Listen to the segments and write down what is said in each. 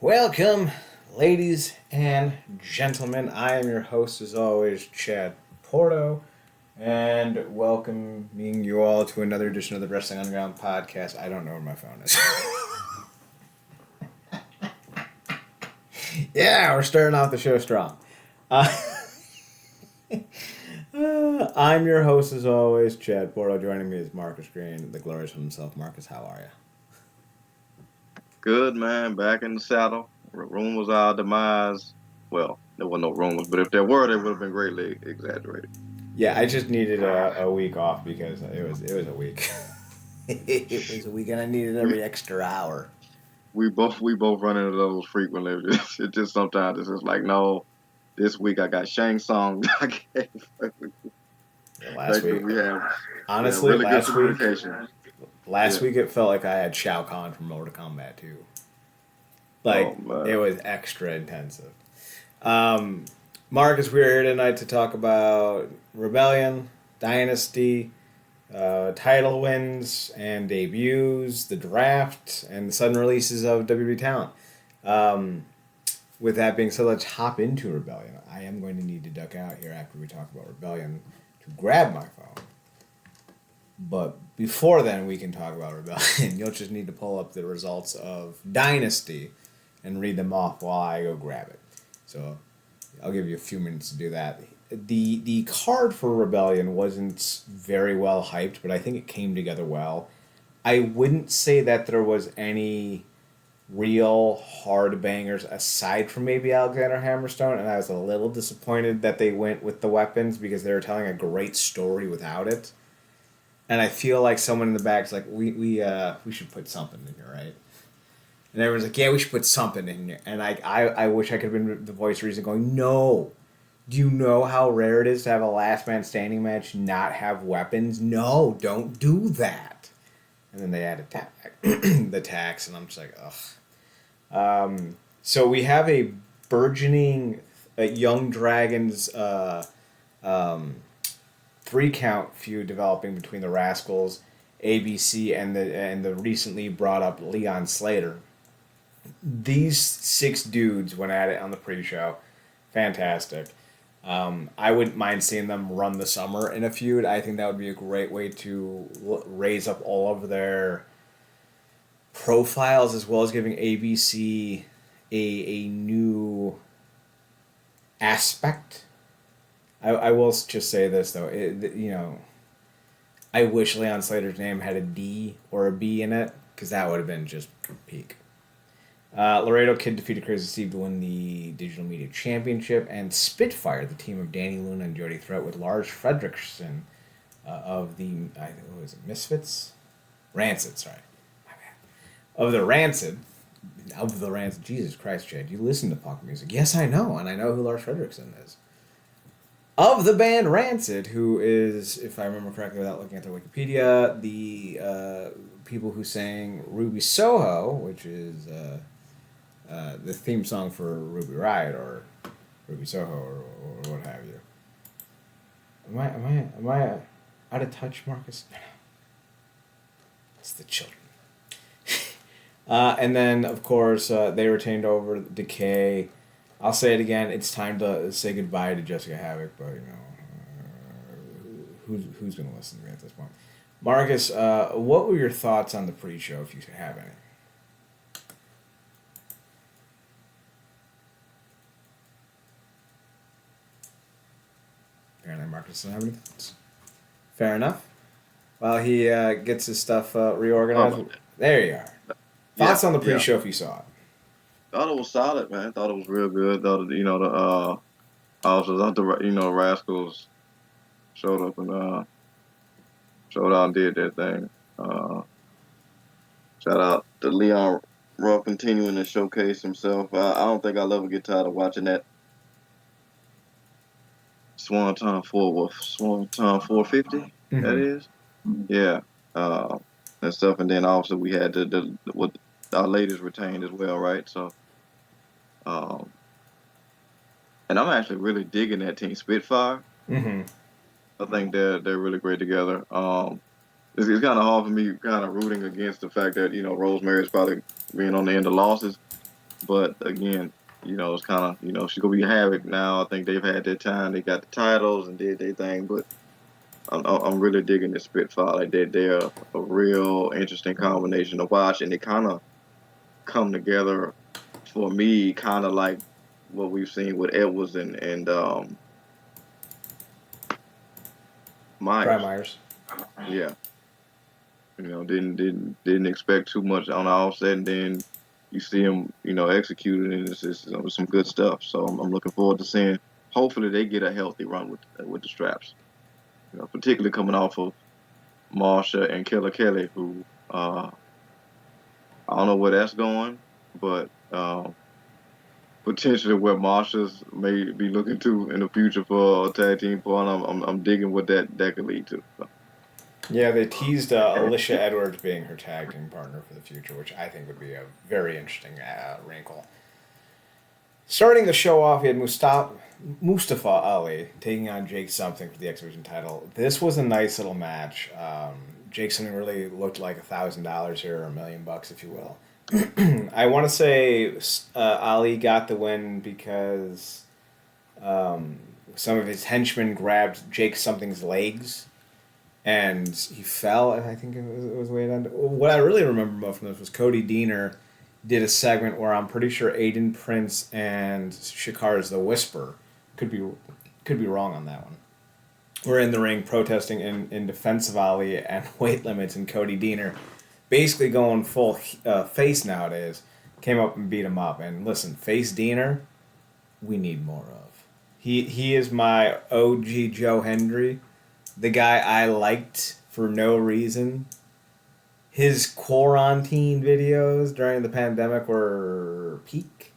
Welcome, ladies and gentlemen. I am your host, as always, Chad Porto, and welcoming you all to another edition of the Wrestling Underground podcast. I don't know where my phone is. Yeah, we're starting off the show strong. I'm your host, as always, Chad Porto. Joining me is Marcus Green, the glorious himself. Marcus, how are you? Good, man. Back in the saddle. Rumors are our demise. Well, there were no rumors, but if there were, they would have been greatly exaggerated. Yeah, I just needed a week off because it was a week. It was a week, and I needed every extra hour. We both run into those frequently. It just sometimes it's just like, no, this week I got Shang Tsung. Last week, we have honestly, really good communication. Last week it felt like I had Shao Kahn from Mortal Kombat 2. Like, it was extra intensive. Marcus, we're here tonight to talk about Rebellion, Dynasty, title wins and debuts, the draft, and the sudden releases of WWE talent. With that being said, let's hop into Rebellion. I am going to need to duck out here after we talk about Rebellion to grab my phone. But before then, we can talk about Rebellion. You'll just need to pull up the results of Dynasty and read them off while I go grab it. So I'll give you a few minutes to do that. The card for Rebellion wasn't very well hyped, but I think it came together well. I wouldn't say that there was any real hard bangers aside from maybe Alexander Hammerstone, and I was a little disappointed that they went with the weapons because they were telling a great story without it. And I feel like someone in the back's like, we should put something in here, right? And everyone's like, yeah, we should put something in here. And I wish I could have been the voice of reason going, no. Do you know how rare it is to have a last man standing match not have weapons? No, don't do that. And then they added the tax, and I'm just like, ugh. So we have a burgeoning Young Dragons 3-count feud developing between the Rascals, ABC, and the recently brought up Leon Slater. These 6 dudes went at it on the pre-show. Fantastic. I wouldn't mind seeing them run the summer in a feud. I think that would be a great way to raise up all of their profiles, as well as giving ABC a new aspect. I will just say this, though. I wish Leon Slater's name had a D or a B in it, because that would have been just peak. Laredo Kid defeated Crazy Steve to win the Digital Media Championship, and Spitfire, the team of Danny Luna and Jody Threat, with Lars Fredrickson of the, what was it, Misfits? Rancid, sorry. My bad. Of the Rancid, Jesus Christ, Chad, you listen to punk music. Yes, I know, and I know who Lars Fredrickson is. Of the band Rancid, who is, if I remember correctly without looking at their Wikipedia, the people who sang Ruby Soho, which is the theme song for Ruby Riot or Ruby Soho or what have you. Am I out of touch, Marcus? It's the children. And then, of course, they retained over Decay. I'll say it again. It's time to say goodbye to Jessica Havoc, but who's going to listen to me at this point? Marcus, what were your thoughts on the pre-show, if you have any? Apparently, Marcus doesn't have any thoughts. Fair enough. While he gets his stuff reorganized, there you are. Thoughts on the pre-show if you saw it? Thought it was solid, man. Thought it was real good. Thought the Rascals showed up and showed out and did their thing. Shout out to Leon Ruff continuing to showcase himself. I don't think I'll ever get tired of watching that Swanton 450. Mm-hmm. That is, yeah, and stuff. And then also we had what our ladies retained as well, right? So. And I'm actually really digging that team Spitfire. Mm-hmm. I think they're really great together. It's kind of hard for me kind of rooting against the fact that Rosemary's probably being on the end of losses. But again, it's kind of, she's gonna be Havoc now. I think they've had their time. They got the titles and did their thing. But I'm really digging the Spitfire. Like they're a real interesting combination to watch, and they kind of come together for me, kind of like what we've seen with Edwards and Brian Myers. Myers. Yeah, didn't expect too much on the offset, and then you see him, executing, and it's just some good stuff. So I'm looking forward to seeing. Hopefully, they get a healthy run with the straps. Particularly coming off of Marsha and Killer Kelly, who I don't know where that's going, but potentially where Marsha's may be looking to in the future for a tag team partner. I'm digging what that could lead to. So. Yeah, they teased Alicia Edwards being her tag team partner for the future, which I think would be a very interesting wrinkle. Starting the show off, we had Mustafa Ali taking on Jake Something for the X Division title. This was a nice little match. Jake Something really looked like $1,000 here, or $1,000,000, if you will. I want to say Ali got the win because some of his henchmen grabbed Jake Something's legs and he fell. And I think it was the way it ended. What I really remember from this was Cody Deaner did a segment where I'm pretty sure Aiden Prince and Shikara's the Whisper could be wrong on that one. Were in the ring protesting in defense of Ali and weight limits, and Cody Deaner, basically going full face nowadays, came up and beat him up. And listen, face Deaner, we need more of. He is my OG Joe Hendry, the guy I liked for no reason. His quarantine videos during the pandemic were peak,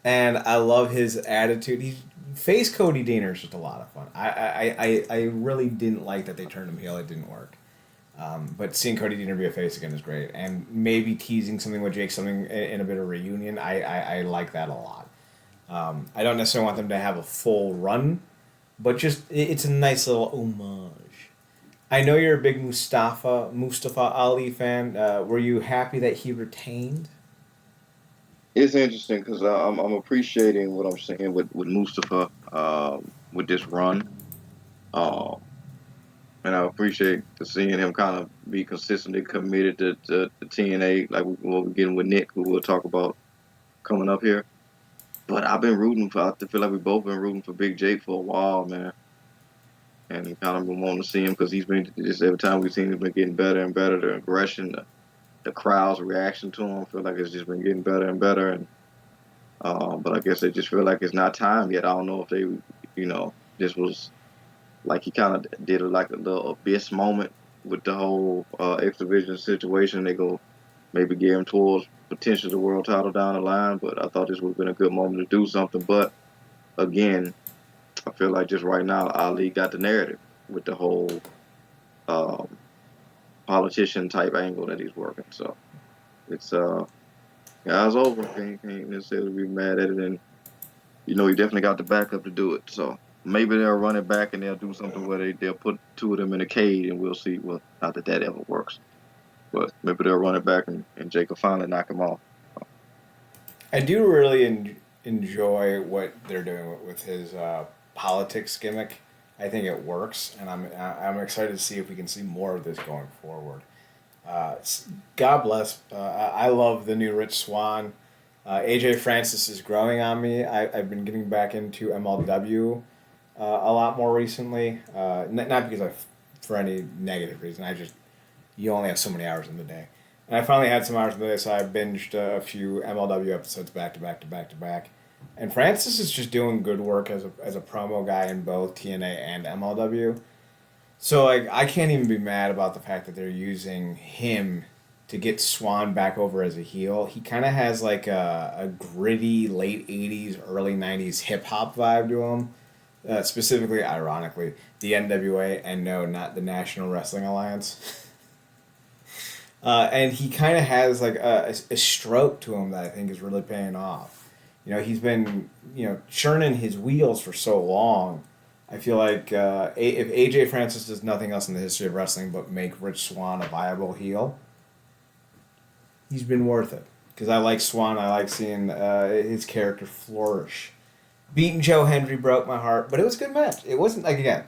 and I love his attitude. Face Cody Deaner is just a lot of fun. I really didn't like that they turned him heel. It didn't work. But seeing Cody Deaner be a face again is great, and maybe teasing something with Jake Something in a bit of reunion. I like that a lot. I don't necessarily want them to have a full run, but just it's a nice little homage. I know you're a big Mustafa Ali fan. Were you happy that he retained? It's interesting because I'm appreciating what I'm seeing with Mustafa with this run, um, and I appreciate seeing him kind of be consistently committed to TNA, like what we're getting with Nick, who we'll talk about coming up here. But I've been rooting for. I feel like we've both been rooting for Big Jake for a while, man, and kind of been wanting to see him because he's been just every time we've seen him been getting better and better. The aggression, the crowd's reaction to him, I feel like it's just been getting better and better. And but I guess they just feel like it's not time yet. I don't know if they, this was like he kind of did like a little abyss moment with the whole X Division situation. They go maybe gear him towards potentially the world title down the line. But I thought this would have been a good moment to do something. But again, I feel like just right now, Ali got the narrative with the whole um, politician type angle that he's working. So it's guys over. Can't necessarily be mad at it, and he definitely got the backup to do it. So maybe they'll run it back and they'll do something where they'll put two of them in a cage, and we'll see. Well, not that ever works, but maybe they'll run it back and Jake will finally knock him off. I do really enjoy what they're doing with his politics gimmick. I think it works, and I'm excited to see if we can see more of this going forward. Uh, God bless. I love the new Rich Swann. AJ Francis is growing on me. I've been getting back into MLW a lot more recently. Not because for any negative reason. You only have so many hours in the day. And I finally had some hours in the day, so I binged a few MLW episodes back to back to back to back. And Francis is just doing good work as a promo guy in both TNA and MLW. So like I can't even be mad about the fact that they're using him to get Swan back over as a heel. He kind of has like a gritty late 80s, early 90s hip hop vibe to him. Specifically, ironically, the NWA and no, not the National Wrestling Alliance. And he kind of has like a stroke to him that I think is really paying off. He's been, churning his wheels for so long. I feel like if AJ Francis does nothing else in the history of wrestling but make Rich Swann a viable heel, he's been worth it. because I like Swan. I like seeing his character flourish. Beating Joe Hendry broke my heart, but it was a good match. It wasn't like again.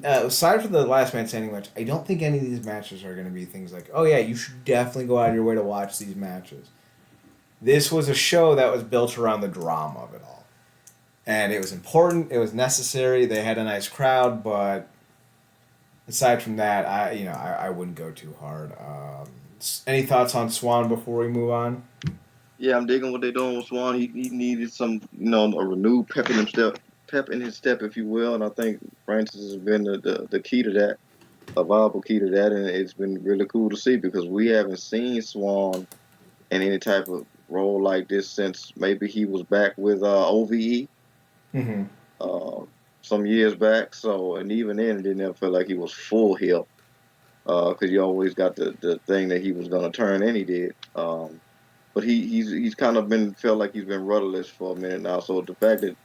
Aside from the last man standing match, I don't think any of these matches are going to be things like, oh yeah, you should definitely go out of your way to watch these matches. This was a show that was built around the drama of it all, and it was important. It was necessary. They had a nice crowd, but aside from that, I wouldn't go too hard. Any thoughts on Swan before we move on? Yeah, I'm digging what they're doing with Swan. He needed some, a renewed pep in his step, if you will. And I think Francis has been the key to that, a viable key to that. And it's been really cool to see because we haven't seen Swan in any type of role like this since maybe he was back with OVE Mm-hmm. uh, some years back. So, and even then, it didn't ever feel like he was full heel because you always got the thing that he was going to turn, and he did. But he's kind of been felt like he's been rudderless for a minute now. So the fact that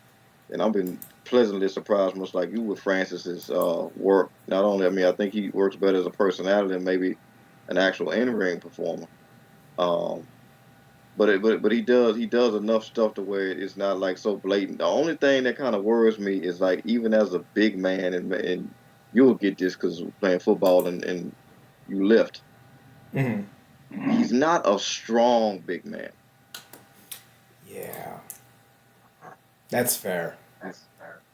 and I've been pleasantly surprised, much like you, with Francis's work. Not only, I mean, I think he works better as a personality than maybe an actual in ring performer. Um, but he does enough stuff to where it's not like so blatant. The only thing that kind of worries me is like even as a big man and you'll get this because playing football and you lift. Mm-hmm. He's not a strong big man. Yeah, that's fair.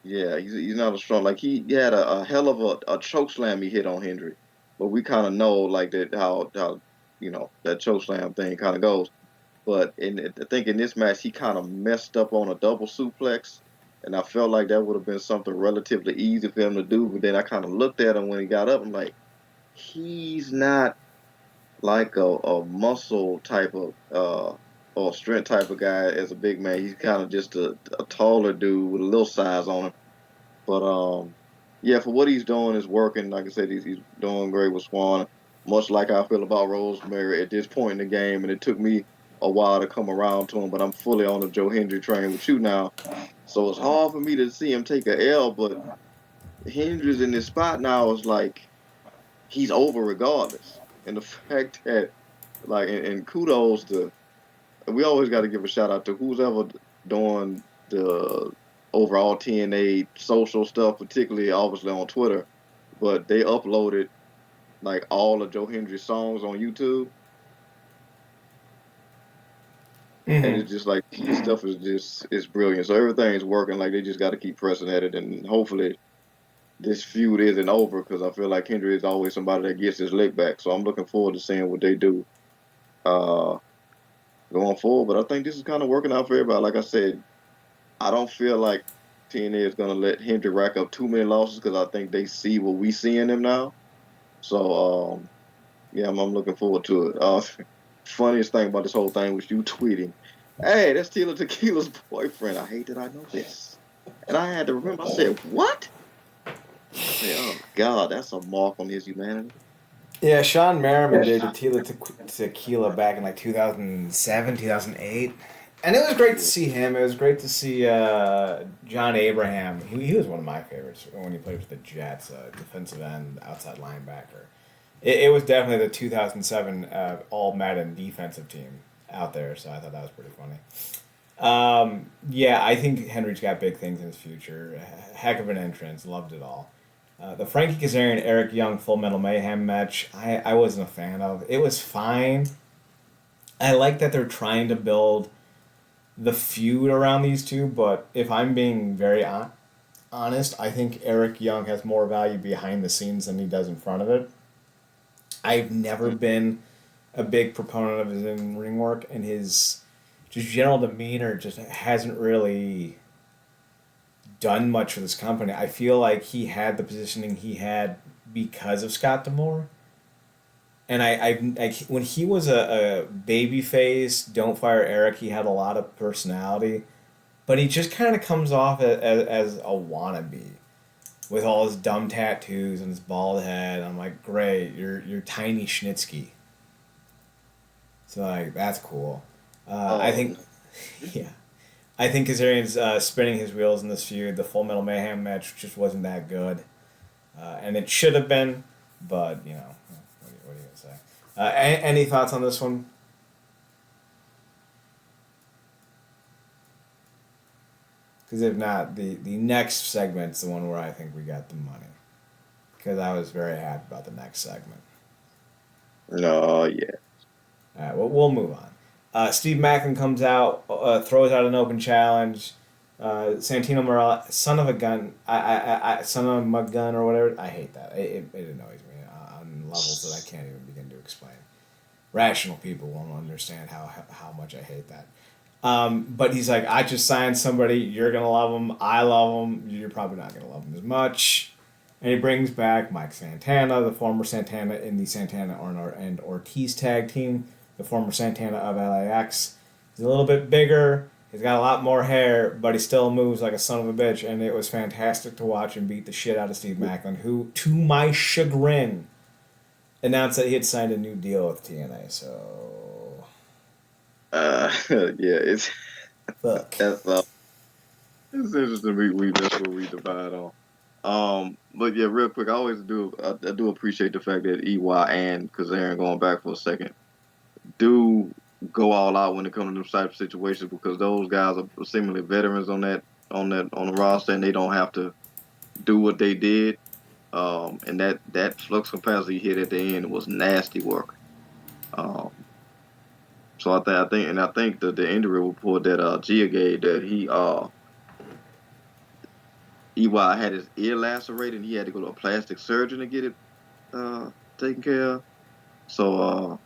Yeah, he's not a strong. Like he had a hell of a choke slam he hit on Hendry, but we kind of know like that how that choke slam thing kind of goes. But I think in this match he kind of messed up on a double suplex, and I felt like that would have been something relatively easy for him to do. But then I kind of looked at him when he got up. I'm like, he's not like a muscle type of or strength type of guy as a big man. He's kind of just a taller dude with a little size on him. But yeah, for what he's doing is working. Like I said, he's doing great with Swan. Much like I feel about Rosemary at this point in the game, and it took me a while to come around to him, but I'm fully on the Joe Hendry train with you now. So it's hard for me to see him take a L, but Hendry's in this spot now is like he's over regardless. And the fact that and kudos to we always got to give a shout out to who's ever doing the overall TNA social stuff, particularly obviously on Twitter. But they uploaded like all of Joe Hendry's songs on YouTube, and Mm-hmm. it's just like his stuff is just it's brilliant. So everything's working. Like they just got to keep pressing at it, and hopefully this feud isn't over because I feel like Hendry is always somebody that gets his leg back. So I'm looking forward to seeing what they do. Uh, Going forward, but I think this is kind of working out for everybody. Like I said, I don't feel like TNA is going to let Hendry rack up too many losses because I think they see what we see in him now. So, yeah, I'm looking forward to it. Funniest thing about this whole thing was you tweeting, "Hey, that's Tila Tequila's boyfriend." I hate that I know this, and I had to remember. I said, "What?" I said, "Oh God, that's a mark on his humanity." Yeah, Sean Merriman dated Tequila back in like 2007, 2008. And it was great to Yeah, see him. It was great to see John Abraham. He was one of my favorites when he played for the Jets, defensive end, outside linebacker. It was definitely the 2007 All Madden defensive team out there, so I thought that was pretty funny. Yeah, I think Henry's got big things in his future. Heck of an entrance. Loved it all. The Frankie Kazarian Eric Young Full Metal Mayhem match, I wasn't a fan of. It was fine. I like that they're trying to build the feud around these two, but if I'm being very honest, I think Eric Young has more value behind the scenes than he does in front of it. I've never been a big proponent of his in ring work, and his just general demeanor just hasn't really done much for this company. I feel like he had the positioning he had because of Scott Demore. And when he was a baby face, Don't Fire Eric, he had a lot of personality. But he just kind of comes off as a wannabe with all his dumb tattoos and his bald head. I'm like, great, you're tiny Schnitzky. So like that's cool. I Oh, think, yeah, I think Kazarian's spinning his wheels in this feud. The Full Metal Mayhem match just wasn't that good, and it should have been, but what are you gonna say? Any thoughts on this one? Because if not, the next segment's the one where I think we got the money. Because I was very happy about the next segment. No, yeah. All right, well, we'll move on. Steve Macklin comes out, throws out an open challenge. Santino Morale, son of a gun, son of a gun or whatever. I hate that. It annoys me on levels that I can't even begin to explain. Rational people won't understand how much I hate that. But he's like, I just signed somebody. You're gonna love him. I love him. You're probably not gonna love him as much. And he brings back Mike Santana, the former Santana in the Santana and Ortiz tag team, the former Santana of LAX. He's a little bit bigger. He's got a lot more hair, but he still moves like a son of a bitch. And it was fantastic to watch him beat the shit out of Steve Macklin, who, to my chagrin, announced that he had signed a new deal with TNA. So, Yeah, it's fuck. that's it's interesting. We that's what we divide on. But yeah, real quick, I do appreciate the fact that EY and Kazarian going back for a second do go all out when it comes to them type of situations because those guys are seemingly veterans on the roster and they don't have to do what they did. And that flux capacity hit at the end was nasty work. Um, so I think that the injury report that Gia gave that EY had his ear lacerated and he had to go to a plastic surgeon to get it uh taken care of. So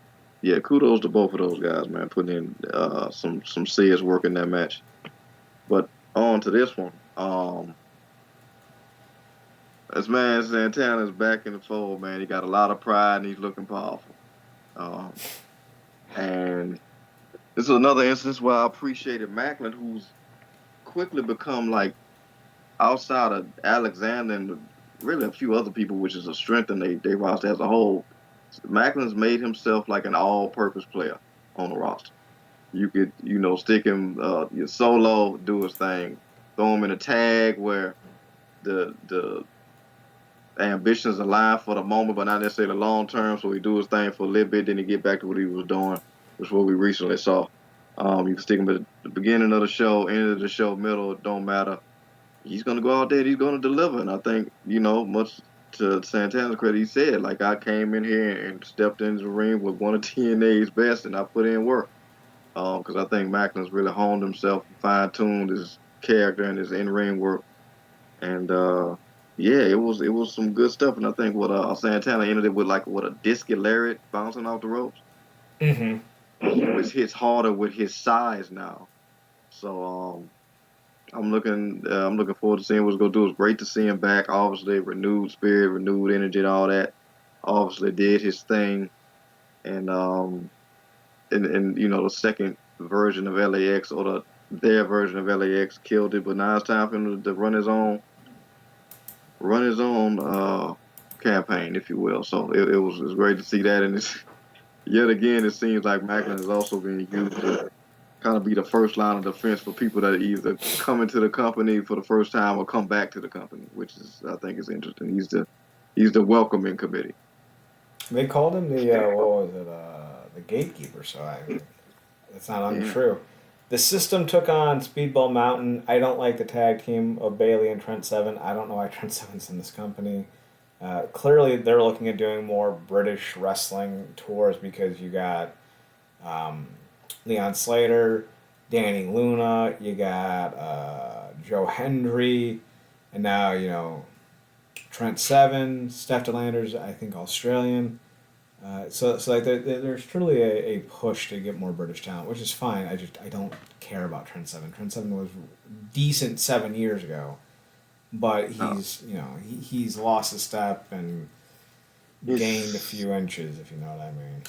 yeah, kudos to both of those guys, man, putting in some serious work in that match. But on to this one. This man Santana's back in the fold, man. He got a lot of pride and he's looking powerful. Um, and this is another instance where I appreciated Macklin, who's quickly become like outside of Alexander and really a few other people, which is a strength in they roster as a whole. Macklin's made himself like an all-purpose player on the roster. You could, stick him your solo, do his thing, throw him in a tag where the ambitions align for the moment, but not necessarily long term. So he do his thing for a little bit, then he get back to what he was doing, which is what we recently saw. You can stick him at the beginning of the show, end of the show, middle, it don't matter. He's gonna go out there, he's gonna deliver, and I think much to Santana's credit, he said like I came in here and stepped into the ring with one of TNA's best, and I put in work. Because I think Macklin's really honed himself, fine tuned his character and his in ring work, and yeah, it was some good stuff. And I think what Santana ended it with like what a disky lariat bouncing off the ropes, Mm-hmm. which hits harder with his size now. So I'm looking forward to seeing what he's gonna do. It's great to see him back. Obviously, renewed spirit, renewed energy, and all that. Obviously, did his thing, and the second version of LAX or their version of LAX killed it. But now it's time for him to run his own campaign, if you will. So it was great to see that, and it's yet again it seems like Macklin is also being used to kind of be the first line of defense for people that either come into the company for the first time or come back to the company, which is I think is interesting. He's the welcoming committee. They called him the what was it? The gatekeeper. So it's not Yeah. untrue. The system took on Speedball Mountain. I don't like the tag team of Bailey and Trent Seven. I don't know why Trent Seven's in this company. Clearly, they're looking at doing more British wrestling tours because you got um, Leon Slater, Danny Luna, you got Joe Hendry, and now Trent Seven, Steph Delander's I think Australian. So like there's truly a push to get more British talent, which is fine. I don't care about Trent Seven. Trent Seven was decent 7 years ago, but No. he's lost a step and gained a It's few inches, if you know what I mean.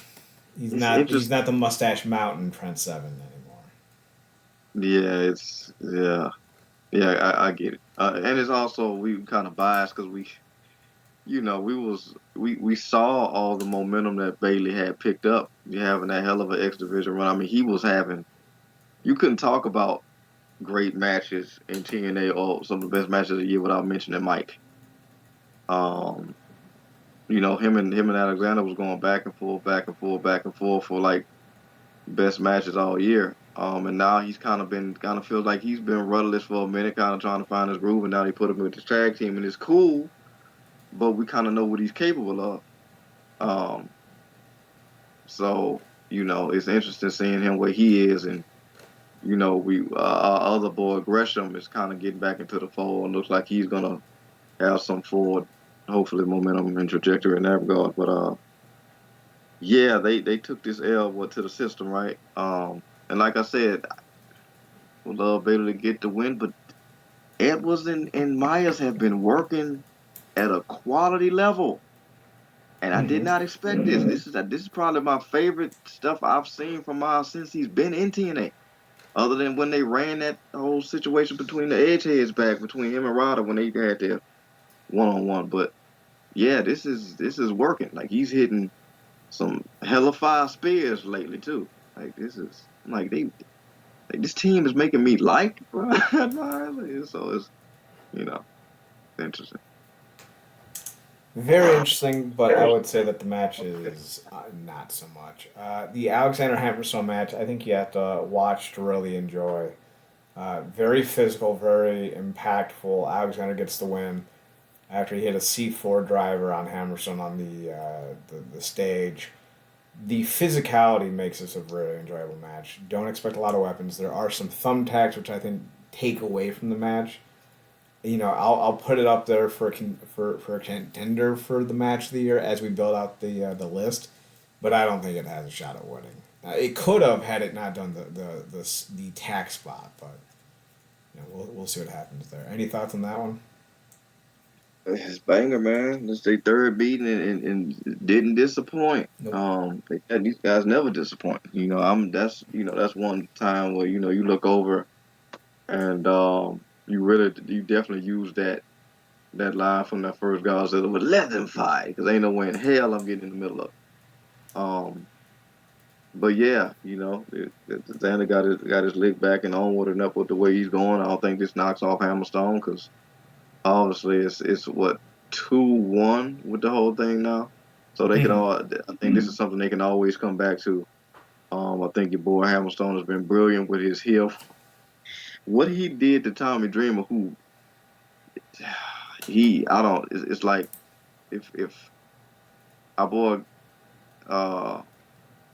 He's it's not he's interesting. not the mustache mountain Trent Seven anymore. Yeah, yeah, I get it. And it's also we kind of biased because we saw all the momentum that Bailey had picked up. You having that hell of an X Division run. I mean, he was having. You couldn't talk about great matches in TNA or some of the best matches of the year without mentioning Mike. Um, him and Alexander was going back and forth, back and forth, back and forth for like best matches all year. And now he's kind of feels like he's been rudderless for a minute, kind of trying to find his groove. And now they put him with the tag team, and it's cool, but we kind of know what he's capable of. Um, so it's interesting seeing him where he is, and we our other boy Gresham is kind of getting back into the fold, and looks like he's gonna have some forward, hopefully momentum and trajectory in that regard. But yeah, they took this L to the system, right? And like I said, would love Baylor to get the win, but Edwards and Myers have been working at a quality level, and I did Mm-hmm. not expect this. This is probably my favorite stuff I've seen from Myers since he's been in TNA. Other than when they ran that whole situation between the Edgeheads back between him and Ryder when they had their one on one. But yeah, this is working. Like he's hitting some hella fire spears lately too. Like this is like this team is making me like Myers. So it's you know interesting. Very interesting, but I would say that the match is not so much. The Alexander Hammerstone match, I think you have to watch to really enjoy. Very physical, very impactful. Alexander gets the win after he hit a C4 driver on Hammerstone on the stage. The physicality makes this a very enjoyable match. Don't expect a lot of weapons. There are some thumbtacks, which I think take away from the match. I'll put it up there for a contender for the match of the year as we build out the list, but I don't think it has a shot at winning. It could have had it not done the tax spot, but we'll see what happens there. Any thoughts on that one? It's banger, man. This their third beating and didn't disappoint. Nope. These guys never disappoint. That's one time where you look over and you definitely use that line from that first guy said, "Well, let them fight," because ain't no way in hell I'm getting in the middle of it. But yeah, Xander got his lick back and onward and up with the way he's going. I don't think this knocks off Hammerstone because obviously it's what 2-1 with the whole thing now. So they can Mm-hmm. all. I think this is something they can always come back to. I think your boy Hammerstone has been brilliant with his heel. What he did to Tommy Dreamer, who I don't. It's like if our boy uh,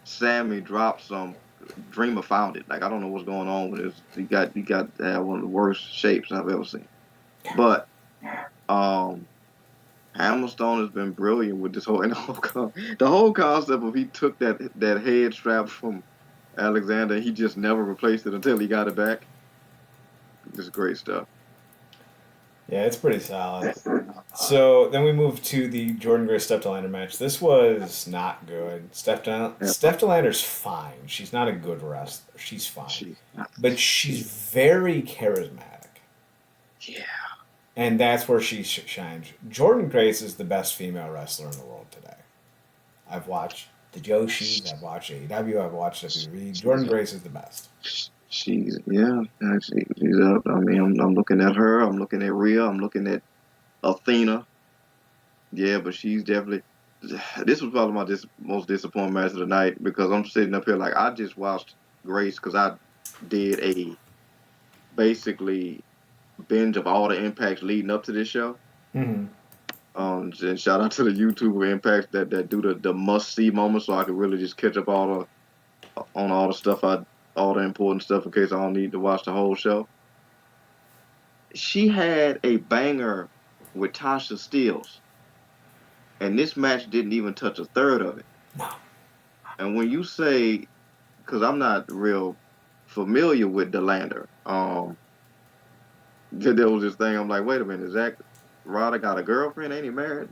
Sammy dropped some, Dreamer found it. Like I don't know what's going on with his. He got one of the worst shapes I've ever seen. But um, Hammerstone has been brilliant with this whole and the whole concept of he took that head strap from Alexander, he just never replaced it until he got it back. It's great stuff. Yeah, it's pretty solid. So then we move to the Jordan Grace Steph Delander match. This was not good. Yeah, Steph Delander's fine. She's not a good wrestler. She's fine, she, but she's very charismatic, yeah, and that's where she shines. Jordan Grace is the best female wrestler in the world today. I've watched the Joshis. I've watched AEW. I've watched WWE. she's Jordan Grace is the best. she's up. I mean, I'm looking at her. I'm looking at Rhea. I'm looking at Athena. Yeah, but she's definitely. This was probably my most disappointing match of the night because I'm sitting up here like I just watched Grace because I did a basically binge of all the impacts leading up to this show. Mm-hmm. And shout out to the YouTuber impacts that do the must see moments so I could really just catch up all the stuff all the important stuff in case I don't need to watch the whole show. She had a banger with Tasha Steeles, and this match didn't even touch a third of it. No. And when you say, because I'm not real familiar with Delander, there was this thing. I'm like, wait a minute, Zach Ryder got a girlfriend? Ain't he married?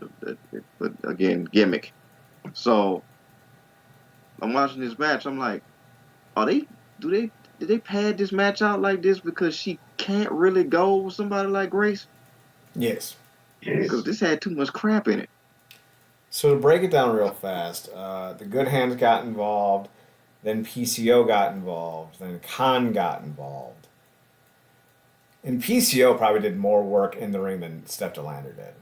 But again, gimmick. So I'm watching this match. I'm like, are they? Do they? Did they pad this match out like this because she can't really go with somebody like Grace? Yes. Because this had too much crap in it. So to break it down real fast, the Good Hands got involved, then PCO got involved, then Khan got involved. And PCO probably did more work in the ring than Steph Delander did.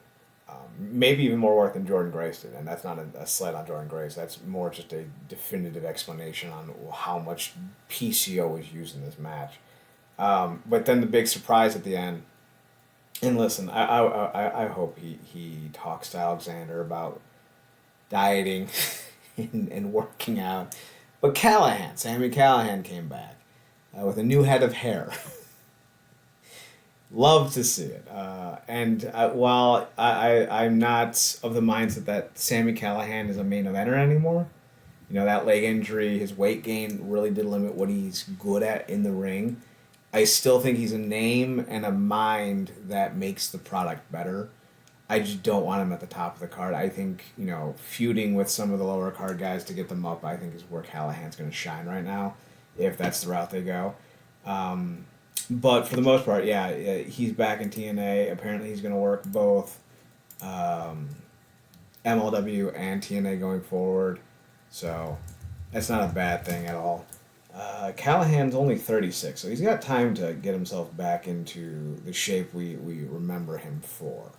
maybe even more work than Jordan Grace did. And that's not a slight on Jordan Grace. That's more just a definitive explanation on how much PCO was used in this match. But then the big surprise at the end. And listen, I hope he talks to Alexander about dieting and working out. But Sammy Callahan came back with a new head of hair. Love to see it. And while I'm not of the mindset that Sammy Callahan is a main eventer anymore, that leg injury, his weight gain really did limit what he's good at in the ring. I still think he's a name and a mind that makes the product better. I just don't want him at the top of the card. I think, feuding with some of the lower card guys to get them up, I think is where Callahan's going to shine right now, if that's the route they go. But for the most part, yeah, he's back in TNA. Apparently he's going to work both MLW and TNA going forward. So that's not a bad thing at all. Callahan's only 36, so he's got time to get himself back into the shape we remember him for.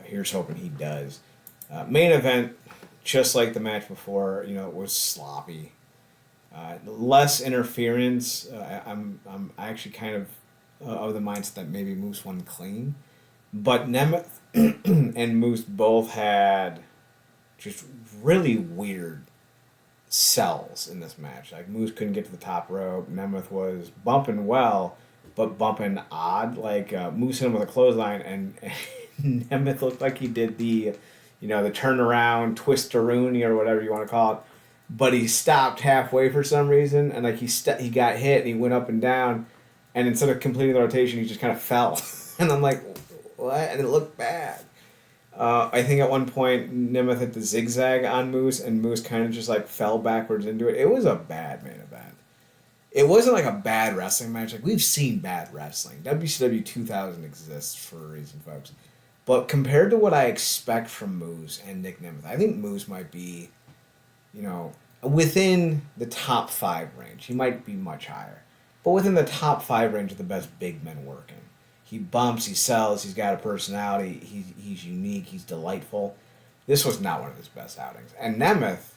Here's hoping he does. Main event, just like the match before, it was sloppy. Less interference. I'm actually kind of the mindset that maybe Moose won clean, but Nemeth and Moose both had just really weird sells in this match. Like Moose couldn't get to the top rope. Nemeth was bumping well, but bumping odd. Like Moose hit him with a clothesline, and Nemeth looked like he did the turnaround twist-a-rooney or whatever you want to call it. But he stopped halfway for some reason, and like he got hit and he went up and down, and instead of completing the rotation, he just kind of fell. And I'm like, what? And it looked bad. I think at one point Nemeth hit the zigzag on Moose, and Moose kind of just like fell backwards into it. It was a bad main event. It wasn't like a bad wrestling match. Like we've seen bad wrestling. WCW 2000 exists for a reason, folks. But compared to what I expect from Moose and Nick Nemeth, I think Moose might be, within the top 5 range. He might be much higher, but within the top 5 range of the best big men working. He bumps, he sells, he's got a personality, he's unique, he's delightful. This was not one of his best outings. And Nemeth,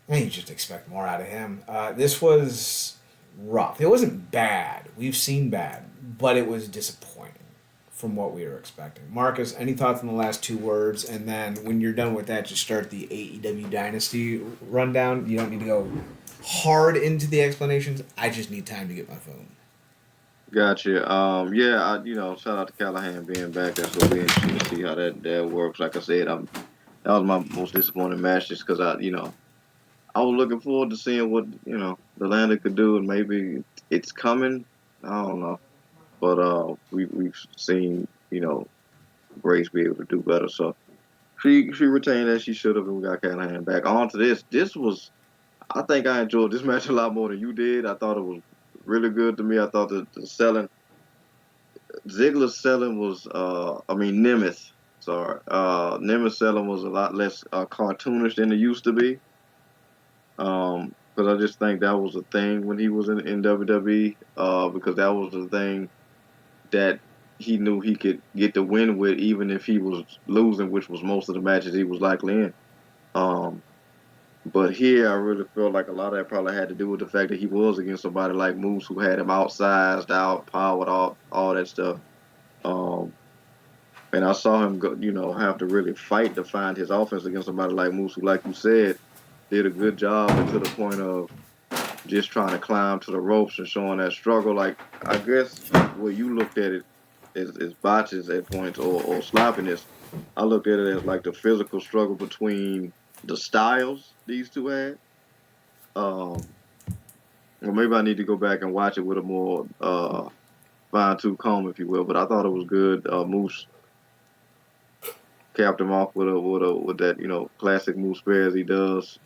you just expect more out of him. This was rough. It wasn't bad. We've seen bad, but it was disappointing from what we were expecting. Marcus, any thoughts on the last 2 words? And then when you're done with that, just start the AEW Dynasty rundown. You don't need to go hard into the explanations. I just need time to get my phone. Gotcha. Shout out to Callahan being back. That's gonna be interesting to see how that works. Like I said, that was my most disappointing match just because I was looking forward to seeing what the Lander could do, and maybe it's coming. I don't know, but we've seen Grace be able to do better. So she retained as she should have, and we got Callahan back. On to this. I think I enjoyed this match a lot more than you did. I thought it was really good to me. I thought the selling, Ziggler's selling was, Nemeth, sorry. Nemeth's selling was a lot less cartoonish than it used to be. Because I just think that was a thing when he was in WWE, because that was the thing that he knew he could get the win with, even if he was losing, which was most of the matches he was likely in. But here, I really feel like a lot of that probably had to do with the fact that he was against somebody like Moose, who had him outsized, outpowered, all that stuff. And I saw him have to really fight to find his offense against somebody like Moose, who, like you said, did a good job to the point of just trying to climb to the ropes and showing that struggle. Like, I guess where you looked at it as botches at points or sloppiness, I looked at it as like the physical struggle between the styles these two had. Or maybe I need to go back and watch it with a more fine-tooth comb, if you will. But I thought it was good. Moose capped him off with that classic Moose spear as he does.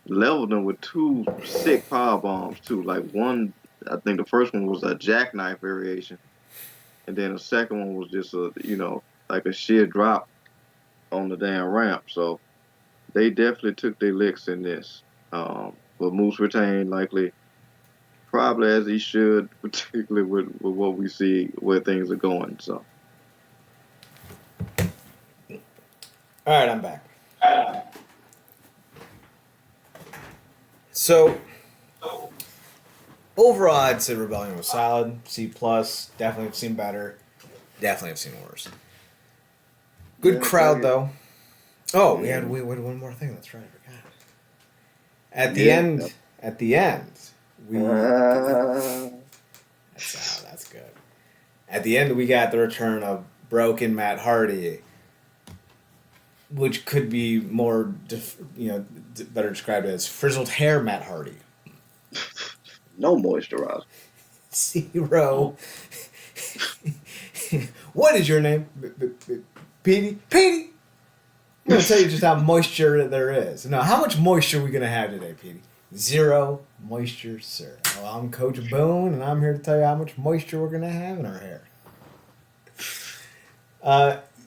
Leveled him with 2 sick power bombs too. Like one, I think the first one was a jackknife variation, and then the second one was just like a sheer drop on the damn ramp. So they definitely took their licks in this. But Moose retained likely, probably as he should, particularly with what we see where things are going. So All right, I'm back. So overall, I'd say Rebellion was solid. C plus. Definitely have seen better. Definitely have seen worse. Good Yeah, same crowd here. though. Oh, we Mm. had one more thing. That's right. I forgot. At the Yeah. end, at the end, we that's good. At the end, we got the return of broken Matt Hardy, which could be more, better described as frizzled hair Matt Hardy. No moisturizer. Zero. What is your name? Petey? Petey! I'm going to tell you just how moisture there is. Now, how much moisture are we going to have today, Petey? Zero moisture, sir. Well, I'm Coach Boone, and I'm here to tell you how much moisture we're going to have in our hair.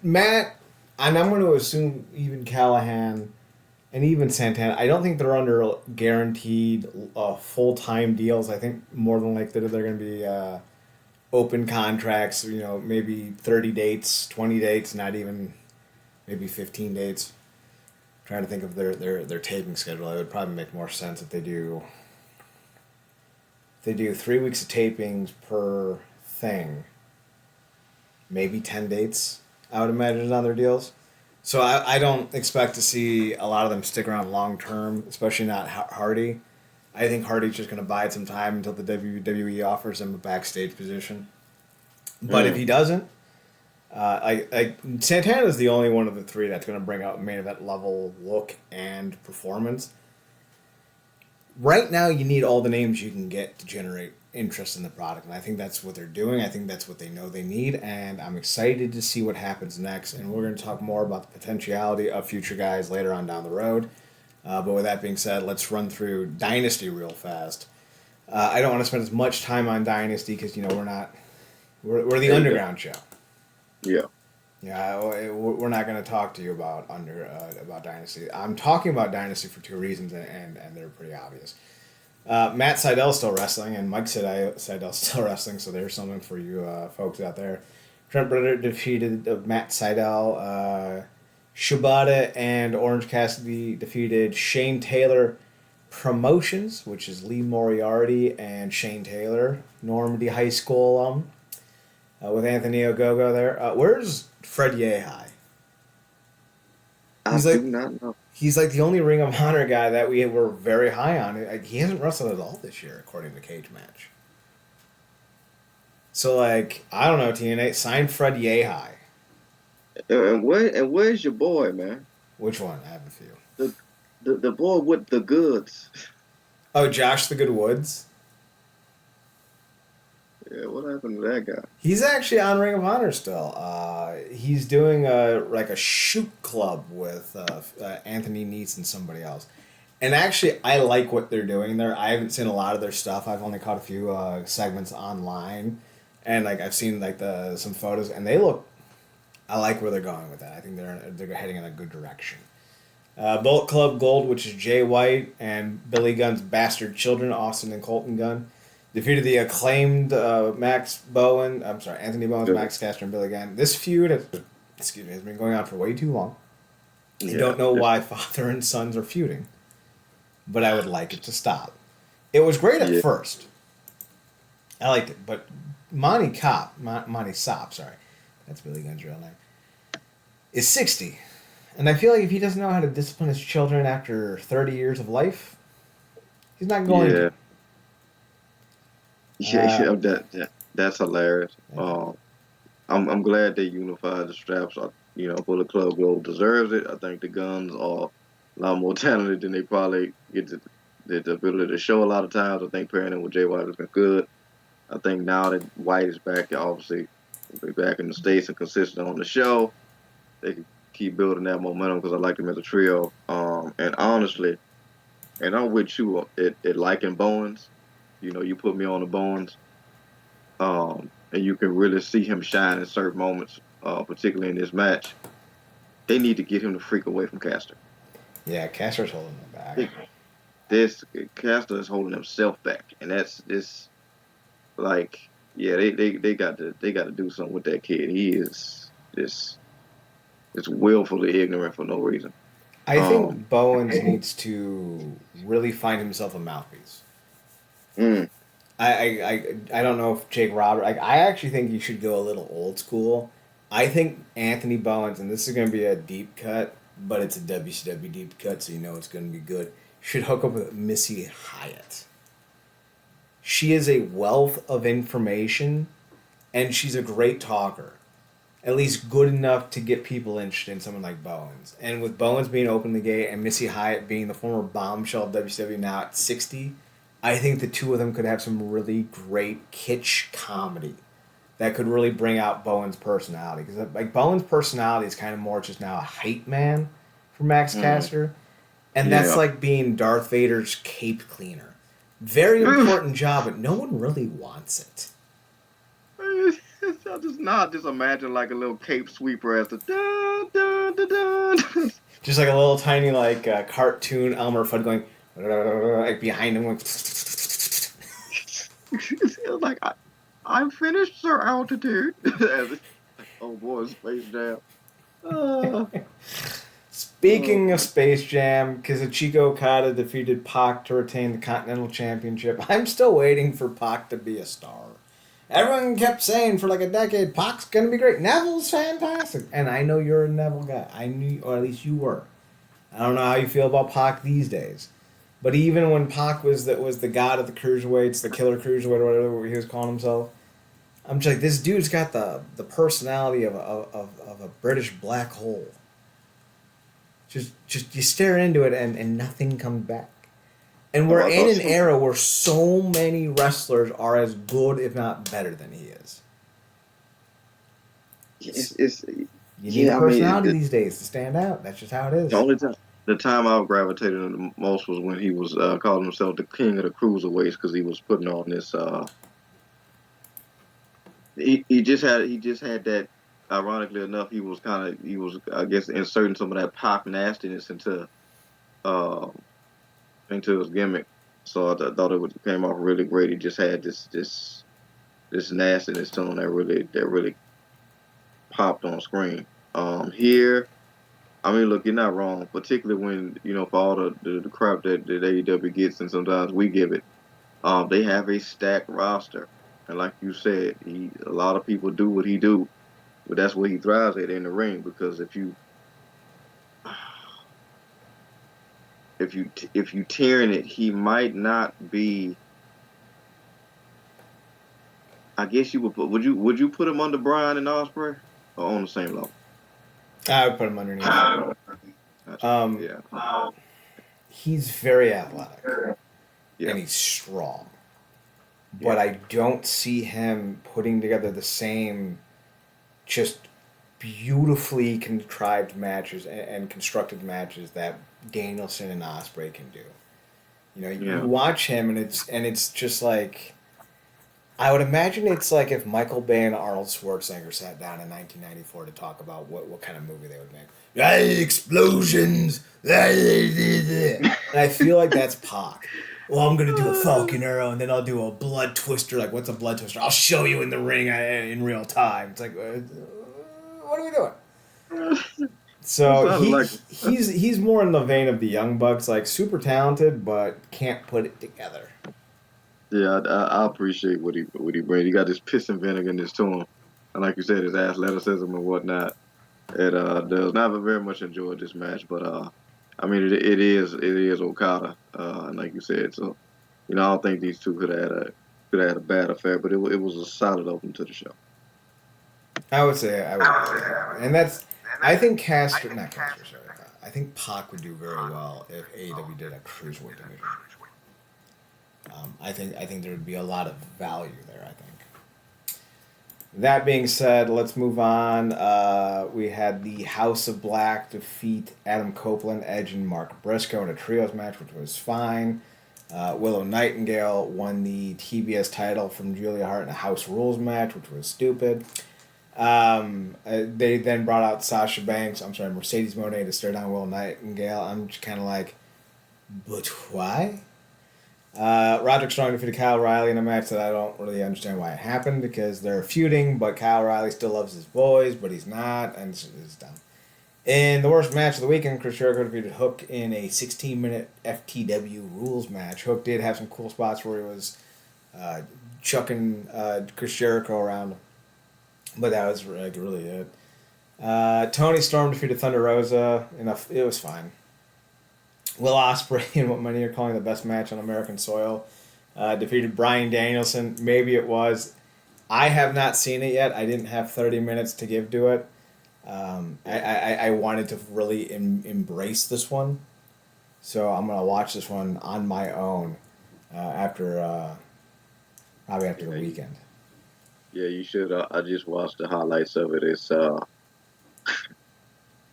Matt, and I'm going to assume even Callahan and even Santana, I don't think they're under guaranteed full-time deals. I think more than likely they're going to be open contracts, maybe 30 dates, 20 dates, not even maybe 15 dates. Trying to think of their taping schedule. It would probably make more sense if they do 3 weeks of tapings per thing. Maybe 10 dates, I would imagine, on their deals. So I don't expect to see a lot of them stick around long term, especially not Hardy. I think Hardy's just going to bide some time until the WWE offers him a backstage position. But if Mm. he doesn't, Santana is the only one of the three that's going to bring out main event level look and performance. Right now, you need all the names you can get to generate interest in the product, and I think that's what they're doing. I think that's what they know they need, and I'm excited to see what happens next. And we're going to talk more about the potentiality of future guys later on down the road. But with that being said, let's run through Dynasty real fast. I don't want to spend as much time on Dynasty because we're the There you go. underground show. Yeah. Yeah, we're not going to talk to you about about Dynasty. I'm talking about Dynasty for two reasons, and they're pretty obvious. Matt Seidel's still wrestling, and Mike Seidel's still wrestling, so there's something for you folks out there. Trent Britter defeated Matt Seidel. Shibata and Orange Cassidy defeated Shane Taylor Promotions, which is Lee Moriarty and Shane Taylor, Normandy High School alum, with Anthony Ogogo there. Where's Fred Yehai? I He's do like not know. he's like the only Ring of Honor guy that we were very high on. He hasn't wrestled at all this year, according to Cage Match. So I don't know, TNA sign Fred Yehai. And where's your boy, man? Which one? I have a few. The the boy with the goods. Oh, Josh the Good Woods. Yeah, what happened to that guy? He's actually on Ring of Honor still. He's doing a shoot club with Anthony Neese and somebody else. And actually, I like what they're doing there. I haven't seen a lot of their stuff. I've only caught a few segments online, and I've seen some photos, and they look. I like where they're going with that. I think they're heading in a good direction. Bullet Club Gold, which is Jay White and Billy Gunn's bastard children, Austin and Colton Gunn, defeated the acclaimed Max Bowen. I'm sorry, Anthony Bowens, Good. Max Caster, and Billy Gunn. This feud, has been going on for way too long. I Yeah. don't know why father and sons are feuding, but I would like it to stop. It was great at Yeah. first. I liked it, but Monty Sop, sorry, that's Billy Gunn's real name, is 60. And I feel like if he doesn't know how to discipline his children after 30 years of life, he's not going Yeah. to. Uh, Yeah. That's hilarious. I'm glad they unified the straps. Bullet Club Gold deserves it. I think the Guns are a lot more talented than they probably get the ability to show a lot of times. I think pairing them with Jay White has been good. I think now that White is back, obviously, be back in the States and consistent on the show, they can keep building that momentum because I like them as a trio. And honestly, and I'm with you at liking Bowens. You put me on the Bowens, and you can really see him shine in certain moments, particularly in this match. They need to get him the freak away from Caster. yeah, Caster's holding him back. They- This Caster is holding himself back, and that's this like yeah they got to do something with that kid. He is just It's willfully ignorant for no reason. I Um, think Bowens needs to really find himself a mouthpiece. mm, I don't know if Jake Robert. I actually think he should go a little old school. I think Anthony Bowens, and this is going to be a deep cut, but it's a WCW deep cut, so you know it's going to be good. Should hook up with Missy Hyatt. She is a wealth of information, and she's a great talker. At least good enough to get people interested in someone like Bowens. And with Bowens being open the gate and Missy Hyatt being the former bombshell of WCW now at 60, I think the two of them could have some really great kitsch comedy that could really bring out Bowens' personality. Because like Bowens' personality is kind of more just now a hype man for Max mm, Caster, and that's yeah. like being Darth Vader's cape cleaner. Very important job, but no one really wants it. I just not just imagine like a little cape sweeper as the dun dun dun dun. Just like a little tiny like cartoon Elmer Fudd going like behind him. Going, It's like I'm finished, sir. Altitude. Oh boy, Space Jam. Uh, Speaking of oh, Space Jam, Kazuchika Okada defeated Pac to retain the Continental Championship. I'm still waiting for Pac to be a star. Everyone kept saying for like a decade, Pac's gonna be great. Neville's fantastic, and I know you're a Neville guy. I knew, or at least you were. I don't know how you feel about Pac these days, but even when Pac was the god of the cruiserweights, the killer cruiserweight, or whatever he was calling himself, I'm just like, this dude's got the personality of a British black hole. Just you stare into it and nothing comes back. And we're I in thought an some. era where so many wrestlers are as good, if not better, than he is. It's You need a yeah. I mean, personality these days to stand out. That's just how it the is. only time the time I've gravitated to the most was when he was calling himself the king of the cruiserweights because he was putting on this. He just had that. Ironically enough, he was I guess inserting some of that pop nastiness uh into his gimmick. So thought came off really great. He just had this nastiness tone that really popped on screen. Here, I mean, look, you're not wrong, particularly when for all the crap that AEW gets, and sometimes we give it. They have a stacked roster, and like you said, a lot of people do what he do, but that's what he thrives at in the ring. Because if you tearing it, he might not be. I guess you would you put him under Bryan and Osprey or on the same level? I would put him underneath. Gotcha. Um, Yeah. he's very athletic Yeah. and he's strong, but Yeah. I don't see him putting together the same just beautifully contrived matches and constructed matches that Danielson and Osprey can do. You Yeah. watch him and it's just like I would imagine it's like if Michael Bay and Arnold Schwarzenegger sat down in 1994 to talk about what kind of movie they would make. Explosions. And I feel like that's Pac. Well, I'm gonna do a Falcon Arrow, and then I'll do a Blood Twister. Like, what's a Blood Twister? I'll show you in the ring in real time. It's like, what are we doing? It So sounded he like he's more in the vein of the Young Bucks, like super talented, but can't put it together. yeah. I appreciate what he brings. He got this piss and vinegar to him, and like you said, his athleticism and whatnot. It does. Not very much enjoyed this match, but I mean it is Okada, and like you said, so I don't think these two could have had a bad affair, but it was a solid open to the show. I would say I would agree with that, and that's I think Caster, not Caster, sorry. I think Pac would do very well if AEW did a cruiserweight division. I think there would be a lot of value there. I think. That being said, let's move on. We had the House of Black defeat Adam Copeland, Edge, and Mark Briscoe in a trios match, which was fine. Willow Nightingale won the TBS title from Julia Hart in a House Rules match, which was stupid. They then brought out Sasha Banks, Mercedes Moné to stare down Willow Nightingale. I'm just kind of like, but why? Roderick Strong defeated Kyle Riley in a match that I don't really understand why it happened because they're feuding, but Kyle Riley still loves his boys, but he's not, and it's dumb. In the worst match of the weekend, Chris Jericho defeated Hook in a 16-minute FTW rules match. Hook did have some cool spots where he was uh, chucking Chris Jericho around, but that was like really it. Tony Storm defeated Thunder Rosa. It was fine. Will Ospreay in what many are calling the best match on American soil defeated Bryan Danielson. Maybe it was. I have not seen it yet. I didn't have 30 minutes to give to it. I wanted to really embrace this one, so I'm gonna watch this one on my own after probably after the Yeah, weekend. yeah, you should. I just watched the highlights of it.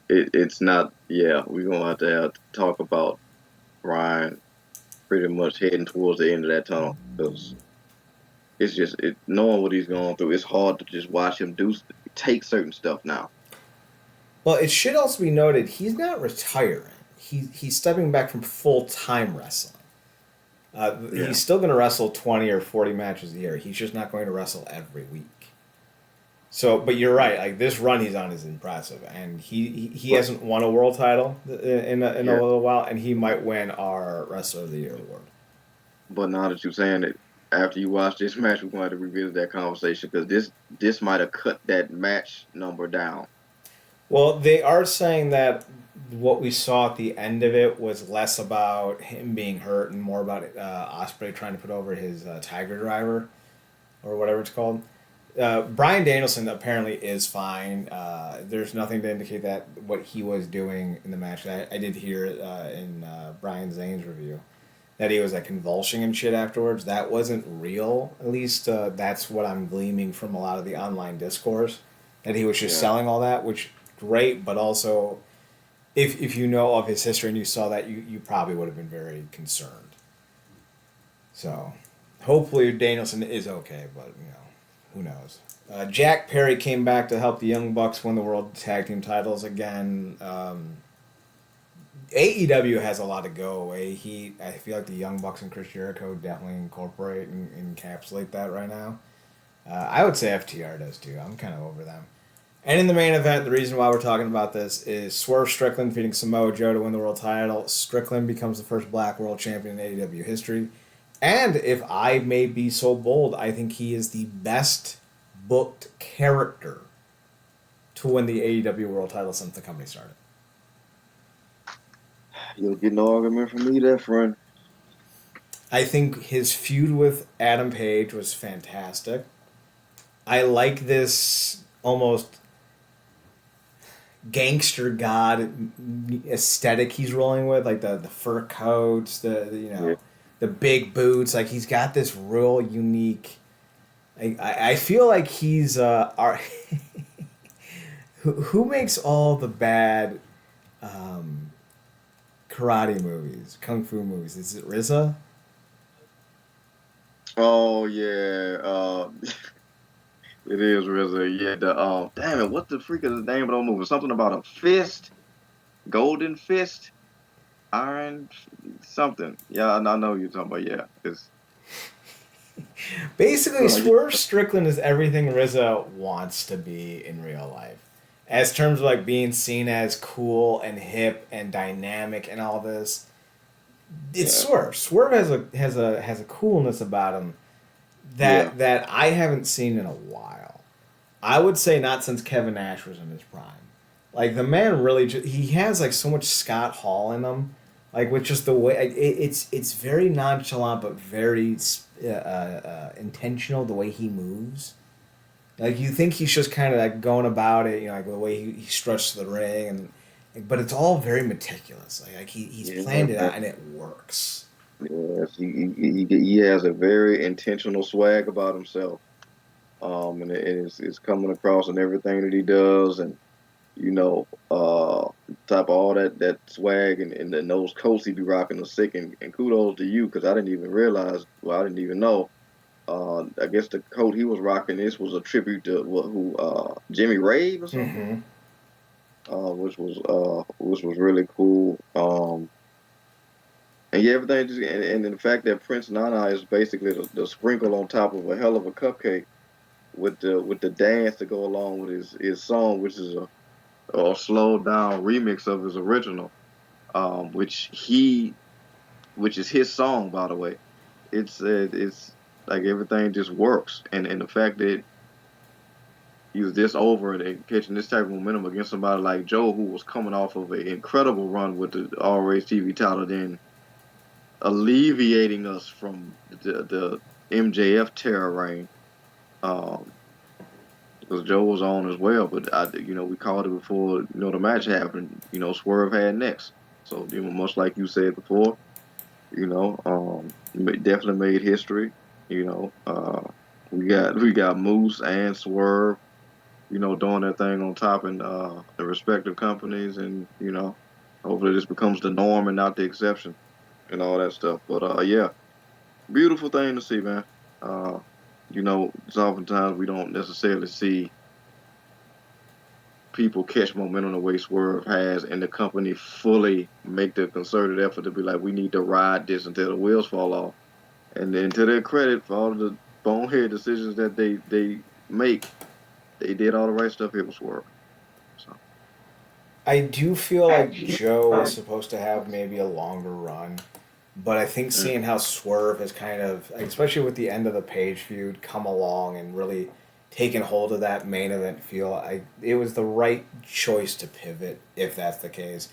It's not. Yeah, we're gonna have to talk about Brian pretty much heading towards the end of that tunnel because it's just knowing what he's going through. It's hard to just watch him take certain stuff now. Well, it should also be noted he's not retiring. He's stepping back from full time wrestling. Yeah, He's still going to wrestle 20 or 40 matches a year. He's just not going to wrestle every week. So, but you're right. Like this run he's on is impressive, and he but hasn't won a world title in a yeah, little while, and he might win our Wrestler of the Year award. but now that you're saying it, after you watch this match, we're going to have to revisit that conversation because this might have cut that match number down. Well, they are saying that what we saw at the end of it was less about him being hurt and more about Osprey trying to put over his Tiger Driver or whatever it's called. Brian Danielson apparently is fine. There's nothing to indicate that what he was doing in the match. I did hear in Brian Zane's review that he was like convulsing and shit afterwards. That wasn't real. At least that's what I'm gleaming from a lot of the online discourse. That he was just Yeah, selling all that, which great, but also if you know of his history and you saw that, you probably would have been very concerned. So hopefully Danielson is okay, but who knows. Jack Perry came back to help the Young Bucks win the World Tag Team titles again. AEW has a lot to go away. I feel like the Young Bucks and Chris Jericho definitely incorporate and encapsulate that right now. I would say FTR does too. I'm kind of over them. And in the main event, the reason why we're talking about this is Swerve Strickland defeating Samoa Joe to win the world title. Strickland becomes the first black world champion in AEW history. And if I may be so bold, I think he is the best booked character to win the AEW world title since the company started. you'll get no argument from me there, friend. I think his feud with Adam Page was fantastic. I like this almost gangster god aesthetic he's rolling with, like the fur coats, Yeah, the big boots. Like he's got this real unique. I feel like he's our who makes all the bad um, karate movies, kung fu movies? Is it RZA? oh yeah, it is really yeah. The damn it, what the freak is the name of the movie? Something about a fist, golden fist, iron something. Yeah, I know what you're talking about. Yeah, it's Basically, yeah, Swerve Strickland is everything RZA wants to be in real life. As terms of like being seen as cool and hip and dynamic and all this, it's yeah, Swerve. Swerve has a coolness about him yeah. that I haven't seen in a while. I would say not since Kevin Nash was in his prime. Like the man really, he has like so much Scott Hall in him, like with just the way it's very nonchalant but very intentional the way he moves. Like you think he's just kind of like going about it, like the way he struts the ring, but it's all very meticulous. Like he's Yeah, planned it man. out and it works. Yes, he has a very intentional swag about himself. And it's coming across in everything that he does, and type of all that swag and those coats he be rocking are sick. And kudos to you because I didn't even realize. Well, I didn't even know. I guess the coat he was rocking this was a tribute to who Jimmy Rave or something, Mm-hmm. which was really cool. And yeah, everything just and the fact that Prince Nana is basically the sprinkle on top of a hell of a cupcake with the dance to go along with his song, which is a or slowed down remix of his original, um, which he which is his song, by the way. It's like everything just works, and the fact that he was this over and catching this type of momentum against somebody like Joe, who was coming off of an incredible run with the Always TV title, then alleviating us from the MJF terror reign. Um, because Joe was on as well, but we called it before, the match happened. Swerve had next, so much like you said before, definitely made history. We got Moose and Swerve, doing their thing on top in the respective companies, and hopefully this becomes the norm and not the exception and all that stuff. But yeah, beautiful thing to see, man. Uh, it's oftentimes we don't necessarily see people catch momentum the way Swerve has, and the company fully make the concerted effort to be like, we need to ride this until the wheels fall off. And then to their credit for all of the bonehead decisions that they make, they did all the right stuff here with Swerve. So I do feel like Joe is supposed to have maybe a longer run, but I think mm, seeing how Swerve has kind of, like, especially with the end of the Page feud, come along and really taken hold of that main event feel, it was the right choice to pivot if that's the case.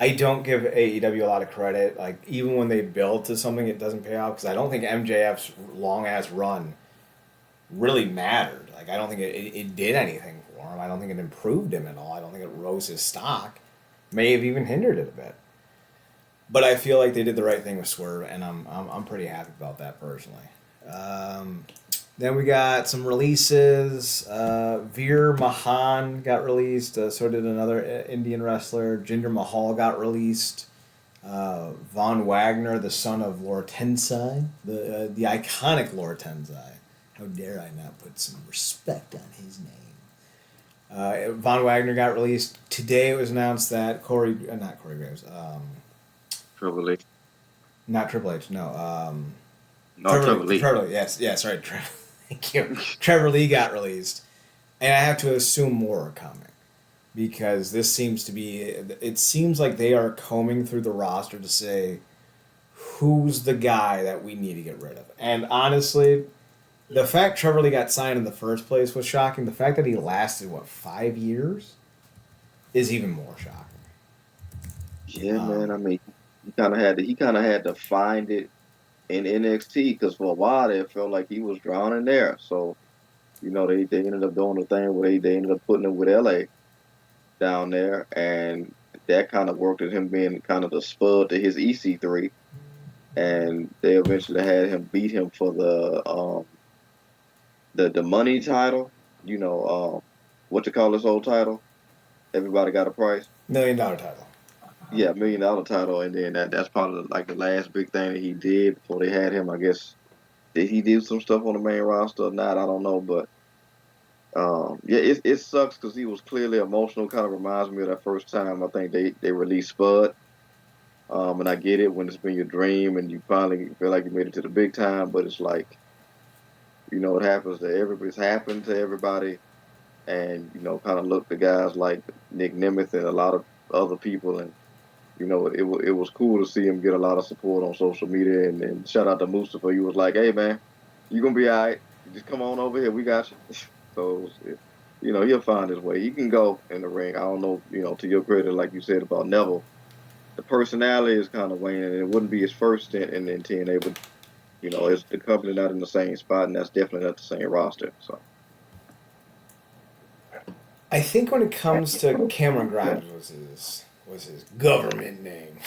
I don't give AEW a lot of credit. Like, even when they build to something, it doesn't pay off because I don't think MJF's long ass run really mattered. Like, I don't think it did anything for him. I don't think it improved him at all. I don't think it rose his stock. May have even hindered it a bit. But I feel like they did the right thing with Swerve, and I'm pretty happy about that personally. Um, then we got some releases. Veer Mahan got released. So did another Indian wrestler. Jinder Mahal got released. Von Wagner, the son of Lord Tensai, the iconic Lord Tensai. How dare I not put some respect on his name? Von Wagner got released today. It was announced that not Corey Graves, Triple H, not Triple H, no, no Triple Lee. Trevor Lee, yes, right, thank you. Trevor Lee got released, and I have to assume more are coming because this seems to be. It seems like they are combing through the roster to say who's the guy that we need to get rid of, and honestly, the fact Trevor Lee got signed in the first place was shocking. The fact that he lasted 5 years is even more shocking. Yeah, man. Um, I mean, he kind of had to find it in NXT because for a while there, it felt like he was drowning there. So they ended up doing the thing where they ended up putting him with LA down there, and that kind of worked at him being kind of the spud to his EC3, and they eventually had him beat him for the money title. What you call this old title? Everybody got a price. $1 million title. Yeah, $1 million title, and then that's probably like the last big thing that he did before they had him. I guess did he do some stuff on the main roster or not? I don't know, but yeah, it sucks because he was clearly emotional. Kind of reminds me of that first time I think they released Spud. And I get it when it's been your dream and you finally feel like you made it to the big time, but it's like it happens to everybody. It's happened to everybody, and kind of look to guys like Nick Nemeth and a lot of other people, and it was cool to see him get a lot of support on social media. And shout out to Mustafa. He was like, "Hey man, you gonna be all right. Just come on over here. We got you." So he'll find his way. He can go in the ring. I don't know. To your credit, like you said about Neville, the personality is kind of waning. And it wouldn't be his first stint in TNA, but it's the company not in the same spot, and that's definitely not the same roster. So I think when it comes to Cameron Grimes was his government name.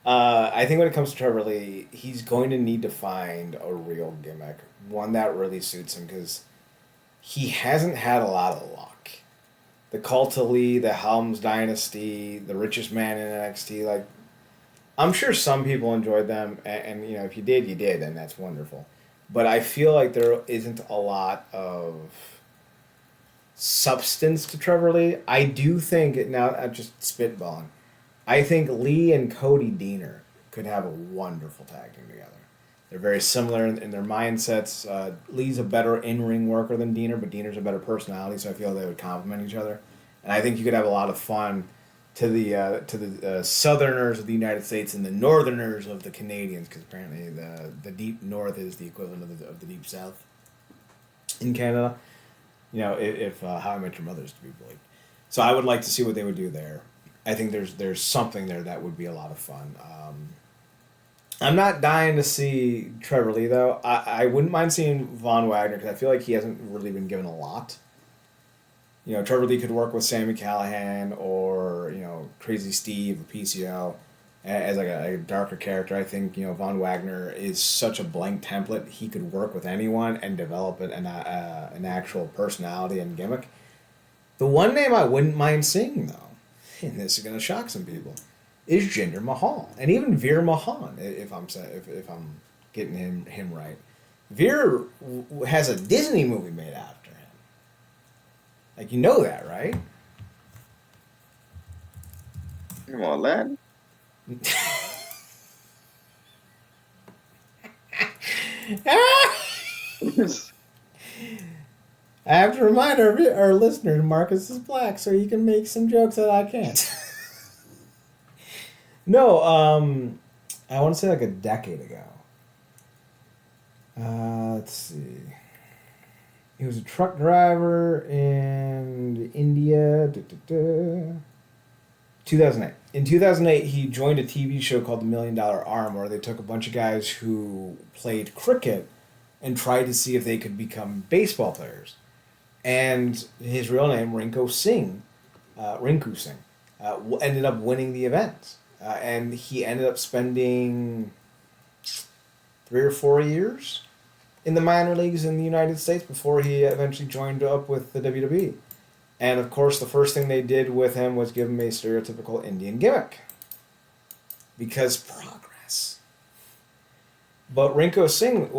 I think when it comes to Trevor Lee, he's going to need to find a real gimmick, one that really suits him because he hasn't had a lot of luck. The Cult of Lee, the Helms Dynasty, the Richest Man in NXT, like I'm sure some people enjoyed them, and if you did, you did, and that's wonderful. But I feel like there isn't a lot of substance to Trevor Lee. I do think now I'm just spitballing. I think Lee and Cody Deaner could have a wonderful tag team together. They're very similar in their mindsets. Lee's a better in-ring worker than Deaner, but Deaner's a better personality, so I feel they would complement each other. And I think you could have a lot of fun to the Southerners of the United States and the Northerners of the Canadians, because apparently the deep North is the equivalent of the deep South in Canada. You know, if How I Met Your Mother is to be believed. So I would like to see what they would do there. I think there's something there that would be a lot of fun. I'm not dying to see Trevor Lee though. I wouldn't mind seeing Von Wagner because I feel like he hasn't really been given a lot. You know, Trevor Lee could work with Sammy Callahan or Crazy Steve or PCO as like a darker character. I think Von Wagner is such a blank template. He could work with anyone and develop an actual personality and gimmick. The one name I wouldn't mind seeing though, and this is gonna shock some people, is Jinder Mahal and even Veer Mahan. If I'm getting him right, Veer has a Disney movie made after him. Like that, right? Come on, lad. I have to remind our listeners Marcus is black, so he can make some jokes that I can't. No, I want to say like a decade ago. Let's see. He was a truck driver in India. 2008. In 2008, he joined a TV show called The $1 Million Arm, where they took a bunch of guys who played cricket and tried to see if they could become baseball players. And his real name, Rinku Singh, ended up winning the event. And he ended up spending 3 or 4 years in the minor leagues in the United States before he eventually joined up with the WWE. And of course, the first thing they did with him was give him a stereotypical Indian gimmick. Because progress. But Rinku Singh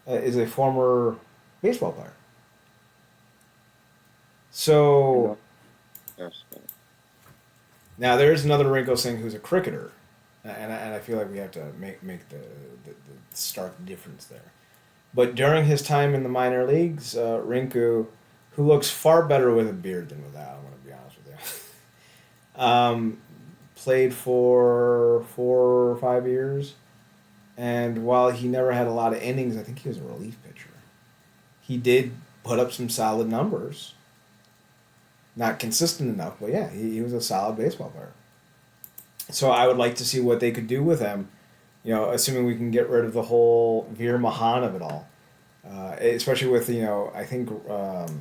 is a former baseball player. So Yes. now there's another Rinku Singh who's a cricketer, and I feel like we have to make the stark difference there. But during his time in the minor leagues, Rinku, who looks far better with a beard than without, I'm going to be honest with you, played for 4 or 5 years. And while he never had a lot of innings, I think he was a relief pitcher. He did put up some solid numbers. Not consistent enough, but yeah, he was a solid baseball player. So I would like to see what they could do with him, assuming we can get rid of the whole Veer Mahan of it all. Especially with, I think, what's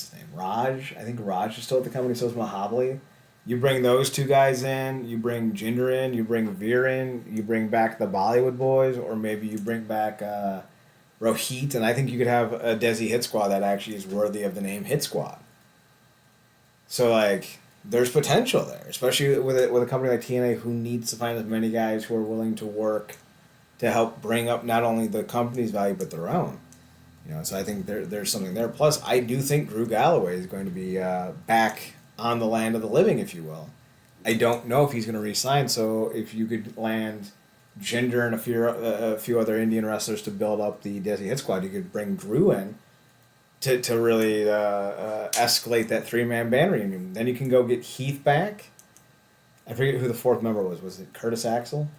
his name? Raj? I think Raj is still at the company, so is Mahabali. You bring those 2 guys in, you bring Jinder in, you bring Veer in, you bring back the Bollywood boys, or maybe you bring back Rohit, and I think you could have a Desi Hit Squad that actually is worthy of the name Hit Squad. So, there's potential there, especially with a company like TNA who needs to find as many guys who are willing to work to help bring up not only the company's value but their own. So I think there's something there. Plus, I do think Drew Galloway is going to be back on the land of the living, if you will. I don't know if he's going to re-sign, so if you could land Jinder and a few other Indian wrestlers to build up the Desi Hit Squad, you could bring Drew in to really escalate that 3-man band reunion. Then you can go get Heath back. I forget who the 4th member was. Was it Curtis Axel?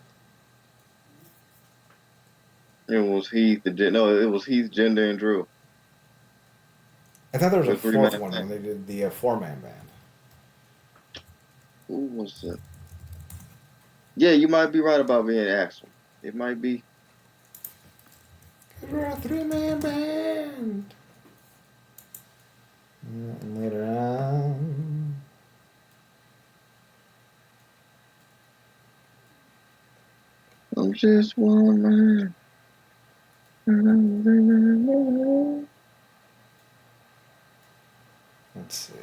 It was Heath. It was Heath, Jinder, and Drew. I thought there was a 4th one band. when they did the 4-man band. Who was it? Yeah, you might be right about being Axel. It might be. We're a 3-man band. And later on. I'm just one man. Let's see.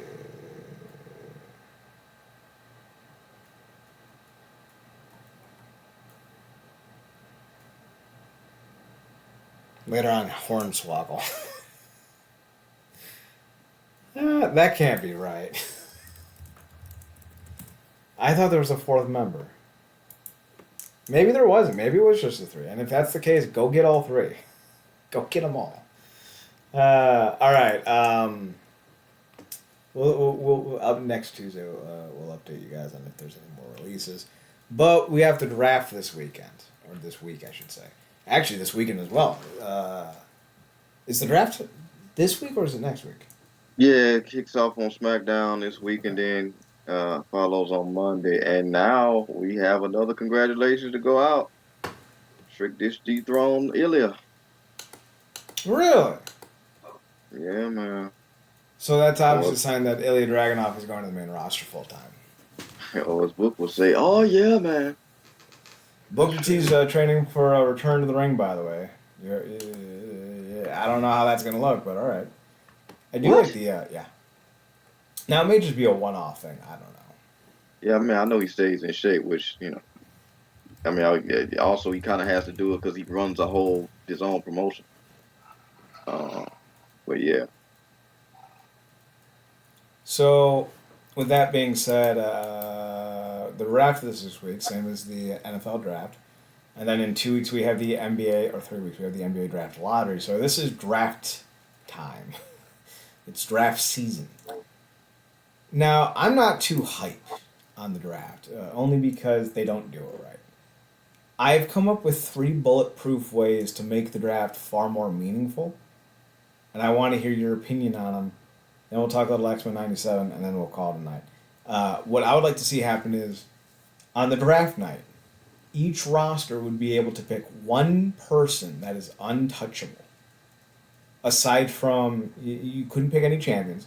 Later on, Hornswoggle. That can't be right. I thought there was a 4th member. Maybe there wasn't. Maybe it was just the 3. And if that's the case, go get all 3. Go get them all. All right. We'll up next Tuesday. We'll update you guys on if there's any more releases. But we have the draft this weekend, or this week, I should say. Actually, this weekend as well. Is the draft this week or is it next week? Yeah, it kicks off on SmackDown this week and then follows on Monday. And now we have another congratulations to go out. Trick Dish dethroned Ilya. Really? Yeah, man. So that's obviously Or, a sign that Ilya Dragunov is going to the main roster full time. or his book will say, "Oh yeah, man." Booker T's training for a return to the ring, by the way. I don't know how that's going to look, but all right. I do like What? the yeah. Now it may just be a one-off thing. I don't know. Yeah, I mean, I know he stays in shape, which I mean, also he kind of has to do it because he runs his own promotion. Uh, but yeah, So, with that being said, the draft is this week, same as the NFL draft, and then in 2 weeks we have the NBA, or 3 weeks we have the NBA draft lottery. So this is draft time. It's draft season. Now I'm not too hyped on the draft, only because they don't do it right. I've come up with 3 bulletproof ways to make the draft far more meaningful, and I want to hear your opinion on them. Then we'll talk a little X-Men 97, and then we'll call it a night. What I would like to see happen is, on the draft night, each roster would be able to pick one person that is untouchable. Aside from, you couldn't pick any champions,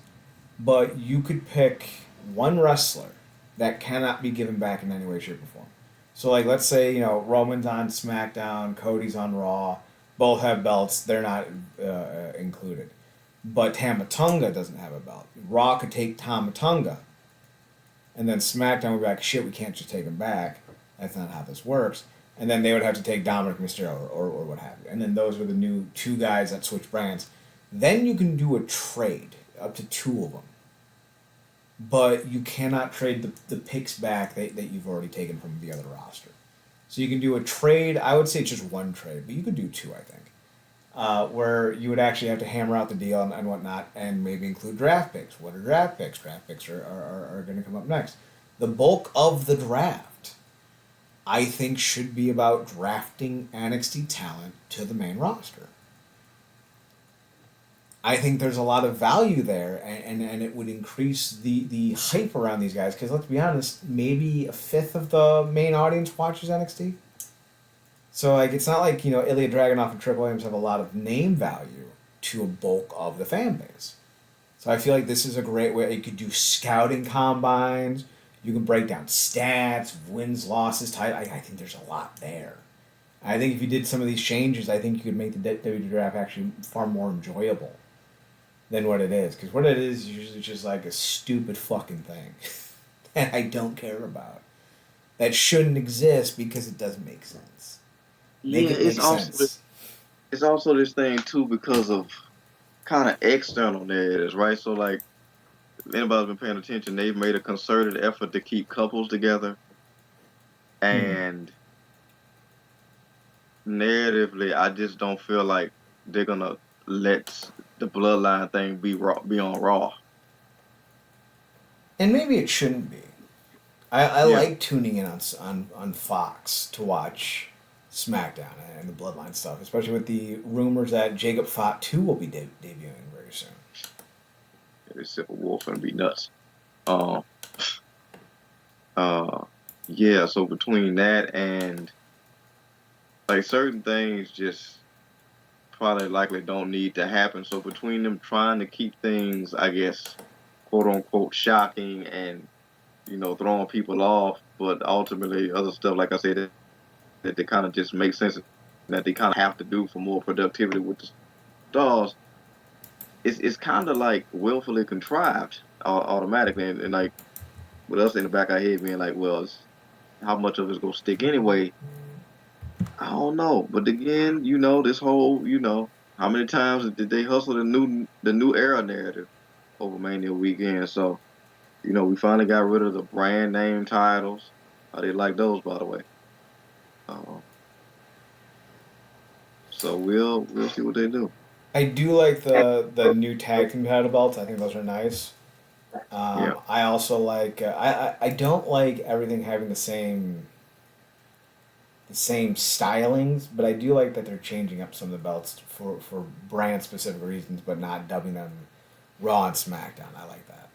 but you could pick one wrestler that cannot be given back in any way, shape, or form. So, like, let's say, Roman's on SmackDown, Cody's on Raw, both have belts, they're not included. But Tamatonga doesn't have a belt. Raw could take Tamatonga, and then SmackDown would be like, shit, we can't just take him back. That's not how this works. And then they would have to take Dominic Mysterio or what have you. And then those are the new 2 guys that switch brands. Then you can do a trade, up to 2 of them. But you cannot trade the picks back that you've already taken from the other roster. So you can do a trade. I would say just one trade, but you could do 2, I think. Where you would actually have to hammer out the deal and whatnot, and maybe include draft picks. What are draft picks? Draft picks are going to come up next. The bulk of the draft, I think, should be about drafting NXT talent to the main roster. I think there's a lot of value there, and it would increase the hype around these guys, because let's be honest, maybe a fifth of the main audience watches NXT. So, like, it's not like, Ilya Dragunov and Triple M's have a lot of name value to a bulk of the fan base. So I feel like this is a great way. You could do scouting combines. You can break down stats, wins, losses, title. I think there's a lot there. I think if you did some of these changes, I think you could make the WWE draft actually far more enjoyable than what it is. Because what it is usually just like a stupid fucking thing that I don't care about. That shouldn't exist because it doesn't make sense. Make yeah. it make sense. It's also this thing too because of kind of external narratives, right? So like, if anybody's been paying attention, they've made a concerted effort to keep couples together, Hmm. and narratively, I just don't feel like they're gonna let the bloodline thing be on Raw. And maybe it shouldn't be. I Yeah, like tuning in on Fox to watch SmackDown and the Bloodline stuff, especially with the rumors that Jacob Fott 2 will be debuting very soon. this Civil War gonna be nuts. Um, uh, yeah. So between that and like certain things, just probably likely don't need to happen. So between them trying to keep things, I guess, quote unquote, shocking and throwing people off, but ultimately other stuff, like I said, that they kind of just make sense and that they kind of have to do for more productivity with the stars. It's kind of like willfully contrived automatically, and like with us in the back of our head being like, well, how much of it's gonna stick anyway? I don't know. But again, this whole, how many times did they hustle the new era narrative over Mania weekend? So, we finally got rid of the brand name titles. I did like those, by the way. Uh, so we'll see what they do. I do like the new tag team title belts. I think those are nice. Yeah. I also like I don't like everything having the same stylings, but I do like that they're changing up some of the belts for brand specific reasons, but not dubbing them Raw and SmackDown. I like that.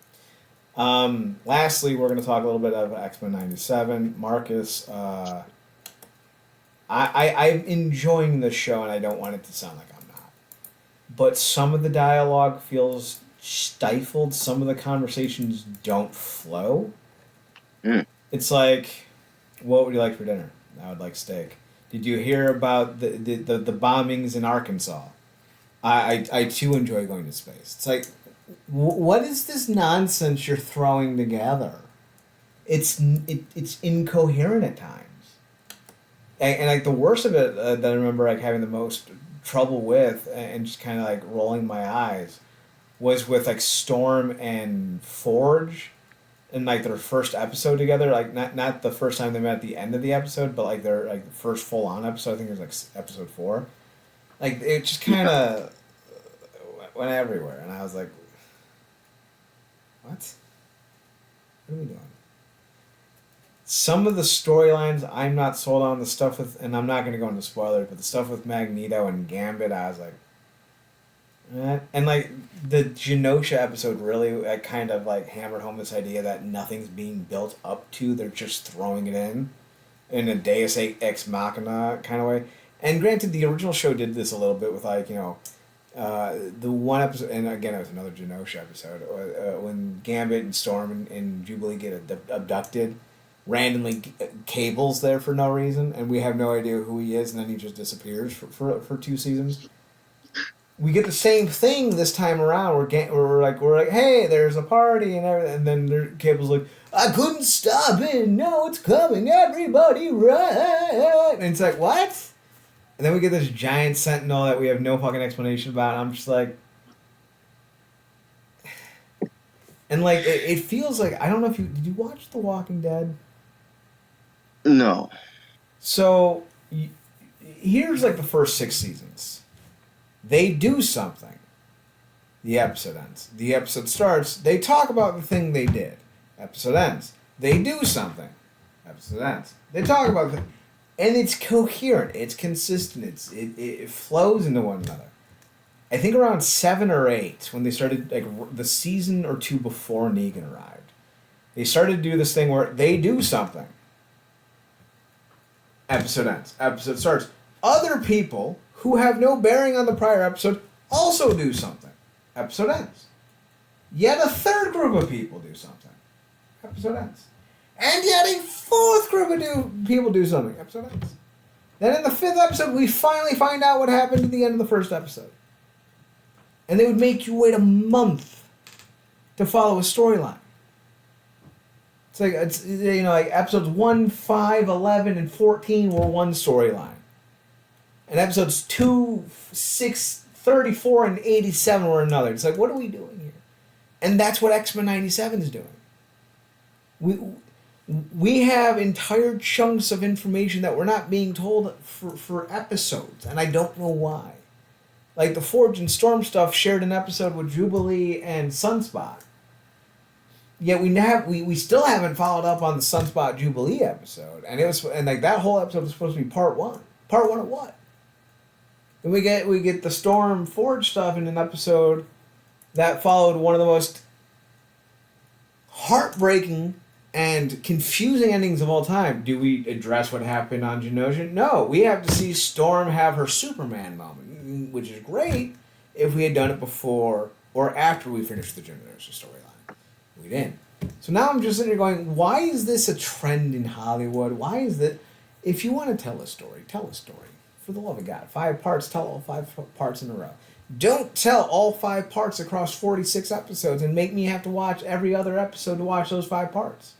Lastly, we're going to talk a little bit of X-Men '97. Marcus, I'm enjoying this show, and I don't want it to sound like I'm not. But some of the dialogue feels stifled. Some of the conversations don't flow. Mm. It's like, what would you like for dinner? I would like steak. Did you hear about the bombings in Arkansas? I too enjoy going to space. It's like, what is this nonsense you're throwing together? It's incoherent at times. And like the worst of it that I remember like having the most trouble with and just kind of like rolling my eyes was with like Storm and Forge in like their first episode together, like not the first time they met at the end of the episode, but like their like first full on episode. I think it was like episode 4. Like it just kind of went everywhere, and I was like, "What? What are we doing?" Some of the storylines I'm not sold on. The stuff with, and I'm not going to go into spoilers, but the stuff with Magneto and Gambit, I was like, and like the Genosha episode really like, kind of like hammered home this idea that nothing's being built up to; they're just throwing it in a Deus Ex Machina kind of way. And granted, the original show did this a little bit with like the one episode, and again it was another Genosha episode when Gambit and Storm and Jubilee get abducted. Randomly cables there for no reason, and we have no idea who he is, and then he just disappears for 2 seasons. We get the same thing this time around. We're like, hey, there's a party and everything, and then their cable's like, I couldn't stop it. No, it's coming. Everybody, right? And it's like, what? And then we get this giant sentinel that we have no fucking explanation about. And I'm just like, and like it feels like I don't know if did you watch The Walking Dead? No. So here's like the first 6 seasons. They do something. The episode ends. The episode starts. They talk about the thing they did. Episode ends. They do something. Episode ends. They talk about the, and it's coherent. It's consistent. It flows into one another. I think around 7 or 8 when they started like the season or 2 before Negan arrived. They started to do this thing where they do something. Episode ends. Episode starts. Other people who have no bearing on the prior episode also do something. Episode ends. Yet a third group of people do something. Episode ends. And yet a fourth group of people do something. Episode ends. Then in the 5th episode, we finally find out what happened at the end of the first episode. And they would make you wait a month to follow a storyline. It's like like episodes 1, 5, 11, and 14 were one storyline. And episodes 2, 6, 34, and 87 were another. It's like, what are we doing here? And that's what X-Men '97 is doing. We have entire chunks of information that we're not being told for episodes, and I don't know why. Like the Forge and Storm stuff shared an episode with Jubilee and Sunspot. Yet we still haven't followed up on the Sunspot Jubilee episode, and like that whole episode was supposed to be part 1. Part 1 of what? And we get the Storm Forge stuff in an episode that followed one of the most heartbreaking and confusing endings of all time. Do we address what happened on Genosha? No, we have to see Storm have her Superman moment, which is great if we had done it before or after we finished the Genosha storyline. We didn't. So now I'm just sitting here going, why is this a trend in Hollywood? Why is that? If you want to tell a story, tell a story. For the love of God. 5 parts, tell all 5 parts in a row. Don't tell all 5 parts across 46 episodes and make me have to watch every other episode to watch those 5 parts.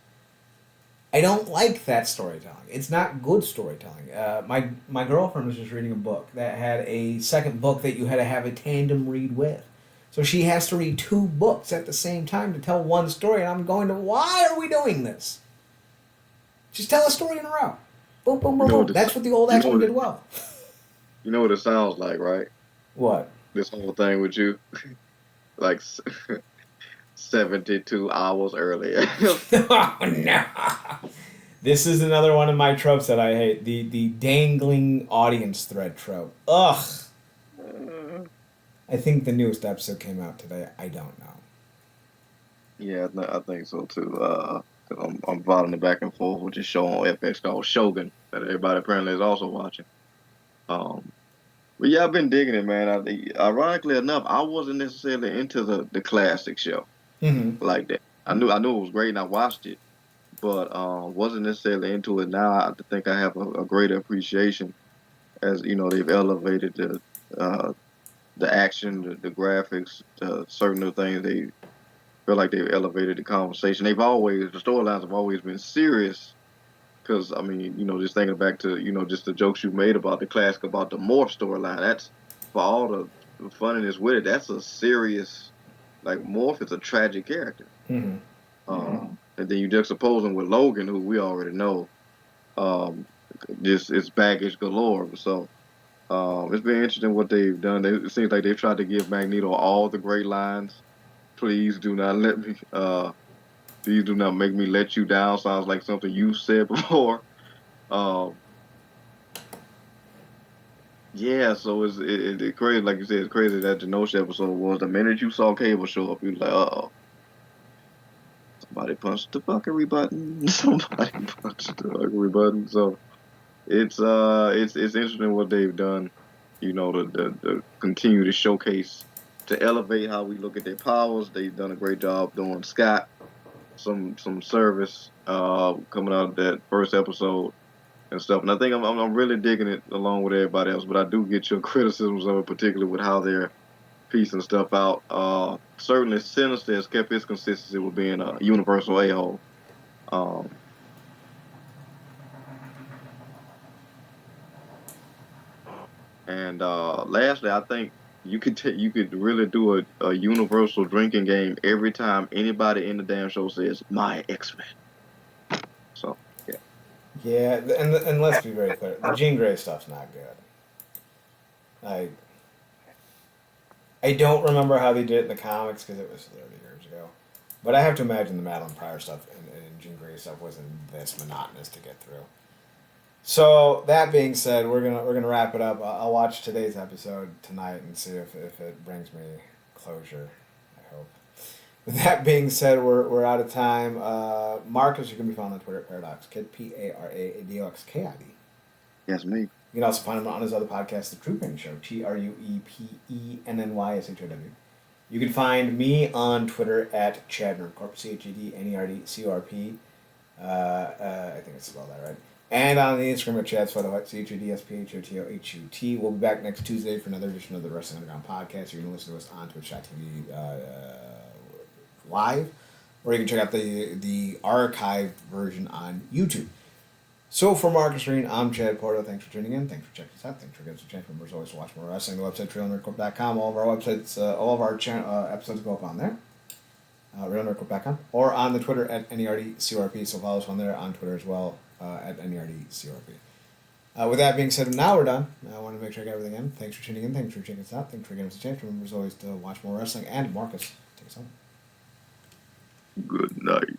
I don't like that storytelling. It's not good storytelling. My girlfriend was just reading a book that had a second book that you had to have a tandem read with. So she has to read 2 books at the same time to tell one story, and I'm going to, why are we doing this? Just tell a story in a row. Boom, boom, boom, boom. That's what the old X-Men did well. You know what it sounds like, right? What? this whole thing with you like 72 hours earlier. Oh no! This is another one of my tropes that I hate. The dangling audience thread trope. Ugh. I think the newest episode came out today. I don't know. Yeah, I think so too. Cause I'm following it back and forth with this show on FX called Shogun that everybody apparently is also watching. Um, but yeah, I've been digging it, man. Ironically enough, I wasn't necessarily into the classic show Mm-hmm. like that. I knew it was great and I watched it, but wasn't necessarily into it. Now I think I have a greater appreciation as they've elevated uh, the action, the graphics, certain of the things they feel like they've elevated the conversation. The storylines have always been serious. Because I mean, just thinking back to just the jokes you made about the classic about the Morph storyline. That's for all the funniness with it. That's a serious like Morph is a tragic character. Mm-hmm. And then you juxtapose him with Logan, who we already know, um, just it's baggage galore. So it's been interesting what they've done. It seems like they've tried to give Magneto all the great lines. Please do not let me. Please do not make me let you down. Sounds like something you said before. Um, yeah, so it crazy, like you said, it's crazy that Genosha episode was. The minute you saw Cable show up, you was like, oh, somebody punched the fuckery button. Somebody punched the fuckery button. So it's interesting what they've done. To continue to showcase, to elevate how we look at their powers. They've done a great job doing Scott some service coming out of that first episode and stuff. And I think I'm really digging it along with everybody else. But I do get your criticisms of it, particularly with how they're piecing stuff out. Certainly, Sinister has kept his consistency with being a universal a-hole. Um, and lastly, I think you could really do a universal drinking game every time anybody in the damn show says my X-Men. So yeah. Yeah, and let's be very clear. The Jean Grey stuff's not good. I I don't remember how they did it in the comics because it was 30 years ago. But I have to imagine the Madeline Pryor stuff and Jean Grey stuff wasn't this monotonous to get through. So that being said, we're gonna wrap it up. I'll watch today's episode tonight and see if it brings me closure. I hope. With that being said, we're out of time. Marcus, you can be found on Twitter at ParadoxKid, ParaDoxKid. Yes, me. You can also find him on his other podcast, The Trooping Show, TruePennshow. You can find me on Twitter at ChadNerdCorp, ChadNerdCorp. I think it's spelled that right. And on the Instagram at Chad's Photo at ChadSphotoHut. We'll be back next Tuesday for another edition of the Wrestling Underground Podcast. You're going to listen to us on Twitch.tv live, or you can check out the archived version on YouTube. So for Marcus Green, I'm Chad Porto. Thanks for tuning in. Thanks for checking us out. Thanks for giving us a chance. Remember, as always, to watch more wrestling. The website, RealNerdCorp.com. All of our websites, all of our episodes go up on there. RealNerdCorp.com. Or on the Twitter at NERDCRP. So follow us on there on Twitter as well at NERDCRP. With that being said, now we're done. I want to make sure I got everything in. Thanks for tuning in. Thanks for checking us out. Thanks for giving us a chance. Remember, as always, to watch more wrestling. And Marcus, take us home. Good night.